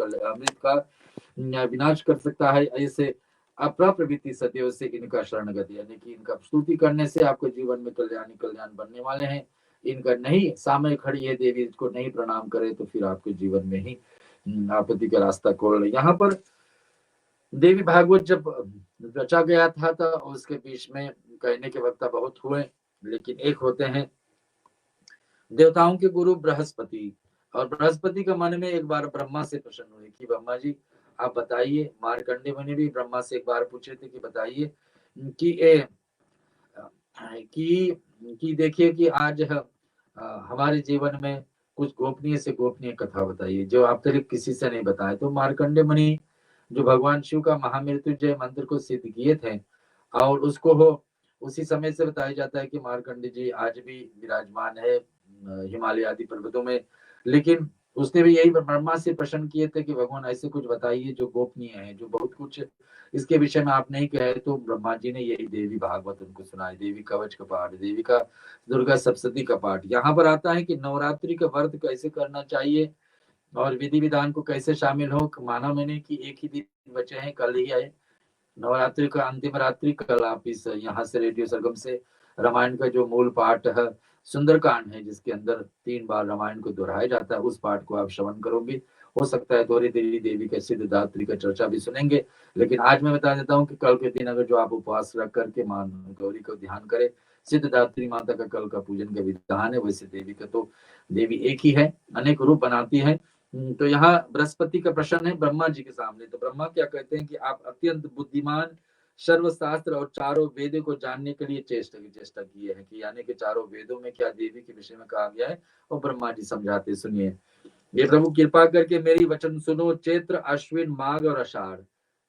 कर सकता है। ऐसे अप्रवृत्ति सदैव से इनका शरणगति, यानी कि इनका स्तुति करने से आपके जीवन में कल्याण बनने वाले हैं। इनका नहीं सामने खड़ी है देवी, इसको नहीं प्रणाम करे तो फिर आपके जीवन में ही आपत्ति का रास्ता खोल। यहाँ पर देवी भागवत जब रचा गया था तो उसके बीच में कहने के वक्ता बहुत हुए, लेकिन एक होते हैं देवताओं के गुरु बृहस्पति। और बृहस्पति का मन में एक बार ब्रह्मा से प्रश्न हुए कि ब्रह्मा जी आप बताइए। मार्कंडेय मुनि भी ब्रह्मा से एक बार पूछे थे कि बताइए कि देखिए कि आज हमारे जीवन में कुछ गोपनीय से गोपनीय कथा बताइए जो आप तक किसी से नहीं बताए। तो मार्कंडेय मुनि जो भगवान शिव का महामृत्युंजय मंत्र को सिद्ध किए थे और उसको हो उसी समय से बताया जाता है कि मार्कंडेय जी आज भी विराजमान है हिमालय आदि पर्वतों में। लेकिन उसने भी यही ब्रह्मा से प्रश्न किए थे कि भगवान ऐसे कुछ बताइए जो गोपनीय है, जो बहुत कुछ इसके विषय में आप नहीं कहे। तो ब्रह्मा जी ने यही देवी भागवत उनको सुनाई, देवी कवच का पाठ, देवी का दुर्गा सप्तशती का पाठ। यहाँ पर आता है कि नवरात्रि का व्रत कैसे करना चाहिए और विधि विधान को कैसे शामिल हो। माना मैंने कि एक ही दिन बचे हैं, कल ही आए नवरात्रि का अंतिम रात्रि। कल आप इस यहाँ से रेडियो सरगम से रामायण का जो मूल पाठ है सुंदरकांड है, जिसके अंदर 3 बार रामायण को दोहराया जाता है, उस पाठ को आप श्रवण करोगे। हो सकता है थोड़ी देरी देवी के सिद्धदात्री का चर्चा भी सुनेंगे। लेकिन आज मैं बता देता हूँ कि कल के दिन अगर जो आप उपवास रख करके माँ गौरी को ध्यान करें, सिद्धदात्री माता का कल का पूजन का विधान है। वैसे देवी का तो देवी एक ही है, अनेक रूप बनाती है। तो यहाँ बृहस्पति का प्रश्न है ब्रह्मा जी के सामने। तो ब्रह्मा क्या कहते हैं कि आप अत्यंत बुद्धिमान, सर्वशास्त्र और चारों वेदों को जानने के लिए चेष्टा की है कि यानी कि चारों वेदों में क्या देवी के विषय में कहा गया है और ब्रह्मा जी समझाते सुनिए। ये प्रभु कृपा करके मेरी वचन सुनो। चैत्र, अश्विन, माघ और आषाढ़,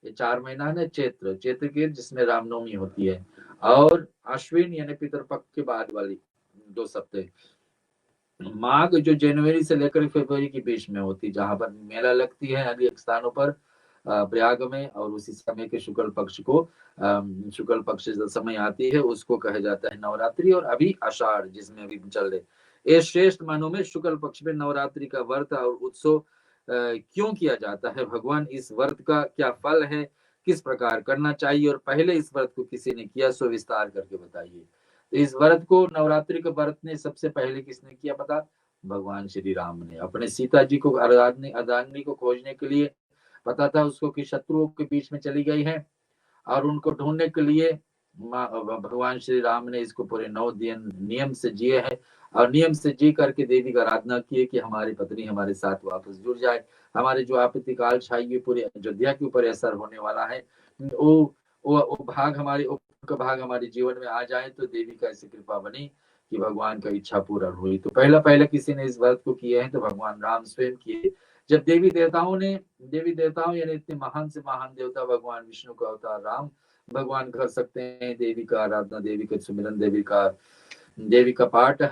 ये 4 महीना है ना। चैत्र के जिसमें रामनवमी होती है, और अश्विन यानी पितरपक्ष के बाद वाली 2 सप्ताह, माघ जो जनवरी से लेकर फरवरी के बीच में होती, जहां पर मेला लगती है अनेक स्थानों पर प्रयाग में, और उसी समय के शुक्ल पक्ष जो समय आती है उसको कहा जाता है नवरात्रि। और अभी आषाढ़ जिसमें अभी चल रहे, ये श्रेष्ठ मानों में शुक्ल पक्ष में नवरात्रि का व्रत और उत्सव क्यों किया जाता है, भगवान इस व्रत का क्या फल है, किस प्रकार करना चाहिए, और पहले इस व्रत को किसी ने किया सो विस्तार करके बताइए। तो इस व्रत को, नवरात्रि के व्रत ने सबसे पहले किसने किया पता? भगवान श्री राम ने। अपने सीता जी को अर्धांगिनी को खोजने के लिए पता था उसको कि शत्रुओं के बीच में चली गई है, और उनको ढूंढने के लिए भगवान श्री राम ने इसको पूरे 9 दिन नियम से जिए हैं, और नियम से जी करके देवी का आराधना की कि हमारी पत्नी हमारे साथ वापस जुड़ जाए। हमारे जो आपत्ति काल छाई हुई पूरी अयोध्या के ऊपर असर होने वाला है, वो भाग हमारे जीवन में आ जाए, तो देवी का ऐसी कृपा बनी कि भगवान का इच्छा पूरा हुई। तो पहला किसी ने इस व्रत को किए हैं तो भगवान राम स्वयं किए। जब देवी देवताओं यानी इतने महान से महान देवता भगवान विष्णु का अवतार राम भगवान कर सकते हैं देवी का आराधना, देवी का सुमिरन, देवी का पाठ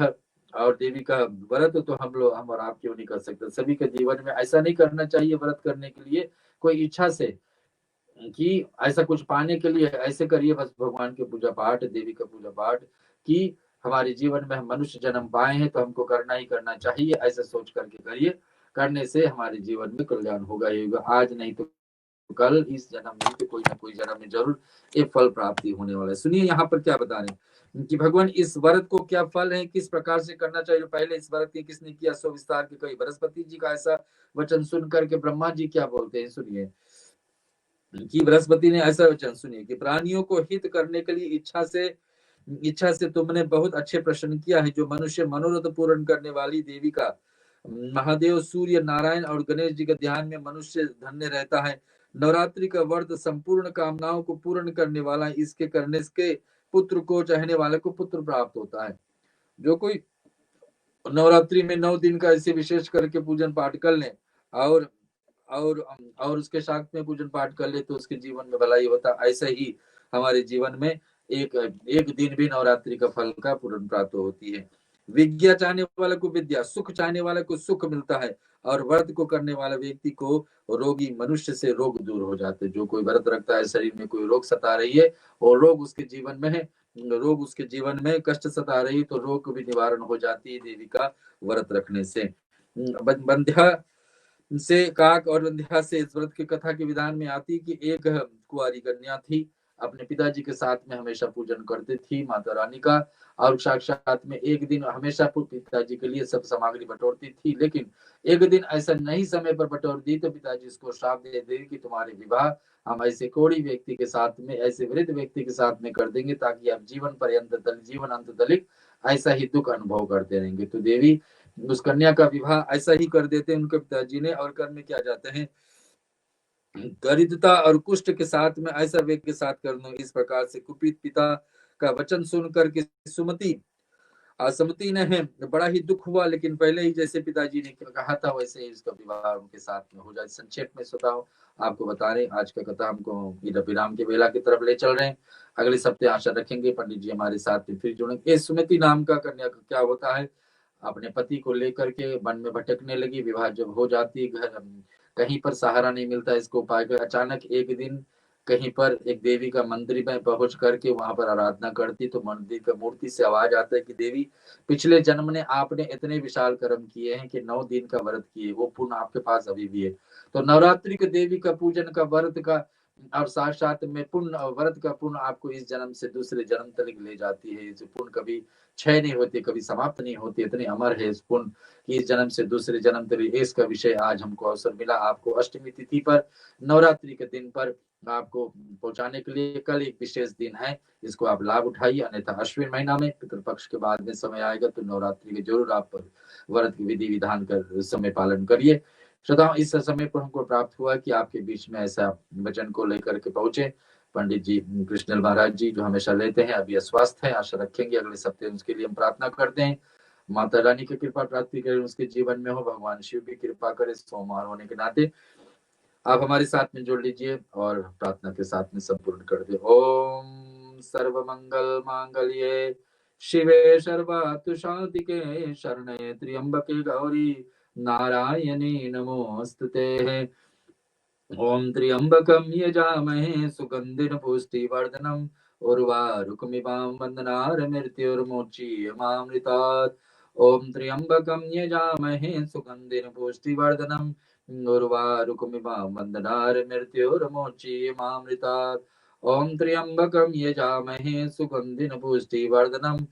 और देवी का व्रत, तो हम और आप क्यों नहीं कर सकते? सभी के जीवन में ऐसा नहीं करना चाहिए व्रत करने के लिए कोई इच्छा से कि ऐसा कुछ पाने के लिए ऐसे करिए बस भगवान के पूजा पाठ, देवी का पूजा पाठ, कि हमारे जीवन में हम मनुष्य जन्म पाए हैं तो हमको करना ही करना चाहिए, ऐसा सोच करके करिए। करने से हमारे जीवन में कल्याण होगा ही होगा, आज नहीं तो कल, इस जन्म में तो कोई ना कोई जन्म में जरूर ये फल प्राप्ति होने वाला है। सुनिए यहाँ पर क्या बता रहे हैं कि भगवान इस व्रत को क्या फल है, किस प्रकार से करना चाहिए। पहले इस व्रत की किसने किया सो विस्तार के कई। बृहस्पति जी का ऐसा वचन सुन करके ब्रह्मा जी क्या बोलते हैं, सुनिए कि बृहस्पति ने ऐसा वचन, सुनिए कि प्राणियों को हित करने के लिए इच्छा से तुमने बहुत अच्छे प्रश्न किया है। जो मनुष्य मनोरथ पूर्ण करने वाली देवी का, महादेव, सूर्य, नारायण और गणेश जी के ध्यान में मनुष्य धन्य रहता है। नवरात्रि का व्रत संपूर्ण कामनाओं को पूर्ण करने वाला है। इसके करने से पुत्र को चाहने वाले को पुत्र प्राप्त होता है। जो कोई नवरात्रि में 9 दिन का ऐसे विशेष करके पूजन पाठ कर ले और उसके साथ में पूजन पाठ कर ले तो उसके जीवन में भलाई होता। ऐसे ही हमारे जीवन में एक दिन भी नवरात्रि का फल का पूर्ण प्राप्त होती है। विद्या चाहने वाले को विद्या, सुख चाहने वाले को सुख मिलता है, और व्रत को करने वाले व्यक्ति को रोगी मनुष्य से रोग दूर हो जाते हैं। जो कोई व्रत रखता है, शरीर में कोई रोग सता रही है और रोग उसके जीवन में कष्ट सता रही, तो रोग भी निवारण हो जाती है देवी का व्रत रखने से। बंध्या से काक और बंध्या से इस व्रत की कथा के विधान में आती कि एक कुंवारी कन्या थी, अपने पिताजी के साथ में हमेशा पूजन करती थी माता रानी का, और साक्षात में एक दिन हमेशा पिताजी के लिए सब सामग्री बटोरती थी। लेकिन एक दिन ऐसा नहीं समय पर बटोर दी तो पिताजी उसको श्राप दे दे कि तुम्हारे विवाह हम ऐसे कोड़ी व्यक्ति के साथ में, ऐसे वृद्ध व्यक्ति के साथ में कर देंगे ताकि आप जीवन अंत तक ऐसा ही दुख अनुभव करते रहेंगे। तो देवी उस कन्या का विवाह ऐसा ही कर देते हैं उनके पिताजी ने, और कर में क्या जाते हैं, दरिद्रता और कुष्ठ के साथ में ऐसा व्यक्ति के साथ कर दो। इस प्रकार से कुपित पिता का वचन सुन करके सुमति ने बड़ा ही दुख हुआ, लेकिन पहले ही जैसे पिताजी ने कहा था वैसे ही उसका विवाह उनके साथ में हो जाए। संक्षेप में सुनाओ आपको बता रहे, आज का कथा हमको विराम के बेला की तरफ ले चल रहे हैं। अगले सप्ताह आशा रखेंगे पंडित जी हमारे साथ में फिर जुड़ेंगे। सुमति नाम का कन्या का क्या होता है, अपने पति को लेकर के वन में भटकने लगी। विवाह जब हो जाती, घर कहीं पर सहारा नहीं मिलता इसको उपाय कर, अचानक एक दिन कहीं पर एक देवी का मंदिर में पहुंच करके वहां पर आराधना करती तो मंदिर का मूर्ति से आवाज आता है कि देवी, पिछले जन्म में आपने इतने विशाल कर्म किए हैं कि 9 दिन का व्रत किए, वो पुण्य आपके पास अभी भी है। तो नवरात्रि के देवी का पूजन का व्रत का और साथ साथ में पुण्य व्रत का पुण्य आपको इस जन्म से दूसरे जन्म तक ले जाती है। जो पुण्य कभी क्षय नहीं होती, कभी समाप्त नहीं होती, इतने अमर है इस पुण्य कि इस जन्म से दूसरे जन्म तक। इसका विषय आज हमको अवसर मिला आपको अष्टमी तिथि पर, नवरात्रि के दिन पर आपको पहुंचाने के लिए। कल एक विशेष दिन है, इसको आप लाभ उठाइए, अन्यथा अश्विन महीना में पितृपक्ष के बाद में समय आएगा तो नवरात्रि के जरूर आप व्रत की विधि विधान कर समय पालन करिए। श्रोताओं, इस समय पर हमको प्राप्त हुआ कि आपके बीच में ऐसा वचन को लेकर के पहुंचे पंडित जी कृष्णल महाराज जी, जो हमेशा लेते हैं, अभी अस्वस्थ है, आशा रखेंगे अगले सप्ताह उसके लिए हम प्रार्थना करते हैं। माता रानी की कृपा प्राप्ति करें उसके जीवन में हो, भगवान शिव भी कृपा करे। सोमवार होने के नाते आप हमारे साथ में जोड़ लीजिए और प्रार्थना के साथ में संपूर्ण कर दे। ओम सर्वमंगल मांगल्ये शिवे सर्वार्थ साधिके शरण्ये त्र्यंबके गौरी नारायणी नमोस्तुते। ओम त्र्यंबकं यजामहे सुगंधिं पुष्टिवर्धनम् उर्वारुकमिवां वन्दनार्मृत्युर्मुच्यमामृतात्। ओम त्र्यंबकं यजामहे सुगंधिं पुष्टिवर्धनम् उर्वारुकमिवां वन्दनार्मृत्युर्मुच्यमामृतात्। ओम त्र्यंबकं यजामहे सुगंधिं पुष्टिवर्धनम्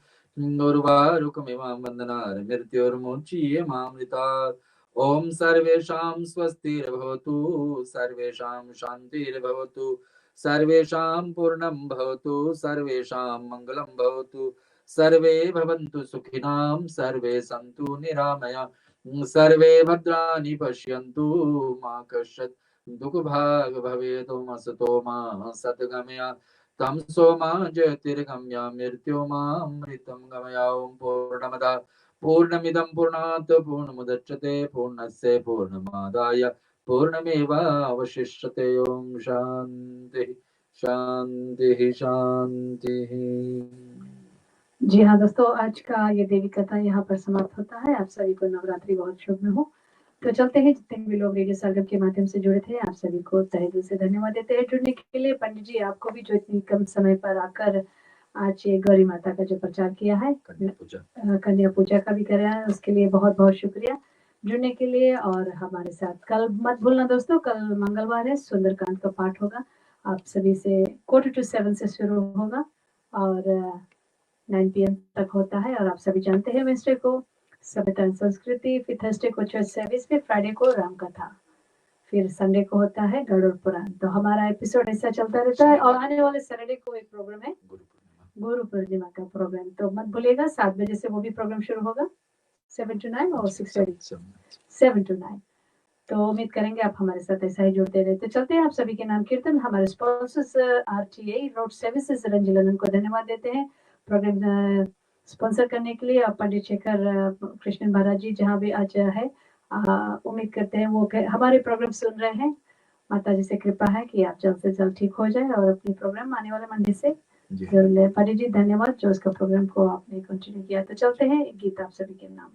उर्वारुकमिवां वन्दनार्मृत्युर्मुच्यमामृतात्। ओम सर्वेषां स्वस्तिर्भवतु, सर्वेषां शान्तिर्भवतु, सर्वेषां पूर्णं भवतु, सर्वेषां मङ्गलं भवतु, सर्वे भवन्तु सुखिनां, सर्वे सन्तु निरामया, सर्वे भद्राणि पश्यन्तु मा कश्चित् दुःखभाग् भवेत्। असतो मा सद्गमया तमसो मा ज्योतिर्गमया मृत्युमामृतं गमया। ओम पूर्णमदा पूर्णमिदं पूर्णात् पूर्णमुदच्यते पूर्णस्य पूर्णमादाय पूर्णमेवावशिष्यते। ओम शांति शांति शांति। जी हाँ दोस्तों, आज का ये देवी कथा यहाँ पर समाप्त होता है। आप सभी को नवरात्रि बहुत शुभ में हो। तो चलते हैं, जितने भी लोग रेडियो सरगम के माध्यम से जुड़े थे आप सभी को तहे दिल से धन्यवाद देते हैं जुड़ने के लिए। पंडित जी आपको भी जो इतनी कम समय पर आकर आज ये गौरी माता का जो प्रचार किया है, कन्या पूजा का भी कराया है, उसके लिए बहुत बहुत शुक्रिया जुड़ने के लिए। और हमारे साथ कल मत भूलना दोस्तों, कल मंगलवार है, सुंदरकांड का पाठ होगा। आप सभी से 6:45 से शुरू होगा और 9 PM तक होता है। और आप सभी जानते हैं वेडनेसडे को सभ्यता एवं संस्कृति, फिर थर्सडे को चर्च सर्विस, फिर फ्राइडे को राम कथा, फिर संडे को होता है गरुड़ पुराण। तो हमारा एपिसोड ऐसा चलता रहता है। और आने वाले सैटरडे को एक प्रोग्राम है, गुरु पूर्णिमा का प्रोग्राम, तो मत भूलिएगा 7 बजे से वो भी प्रोग्राम शुरू होगा, 7 to 9 और 6:30 7 to 9। तो उम्मीद करेंगे आप हमारे साथ ऐसा ही जुड़ते रहे। तो चलते हैं, आप सभी के नाम कीर्तन। हमारे स्पॉन्सर्स RTA रोड सर्विसेज रंजिलन को धन्यवाद देते हैं प्रोग्राम स्पॉन्सर करने के लिए। पंडित शेखर कृष्णन महाराज जी जहाँ भी आज है, उम्मीद करते हैं वो हमारे प्रोग्राम सुन रहे हैं। माता जी से कृपा है कि आप जल्द से जल्द ठीक हो जाए और अपनी प्रोग्राम आने वाले मंडे से जरूर ले। पंडित जी धन्यवाद जो इसका प्रोग्राम को आपने कंटिन्यू किया। तो चलते हैं, एक गीत आप सभी के नाम।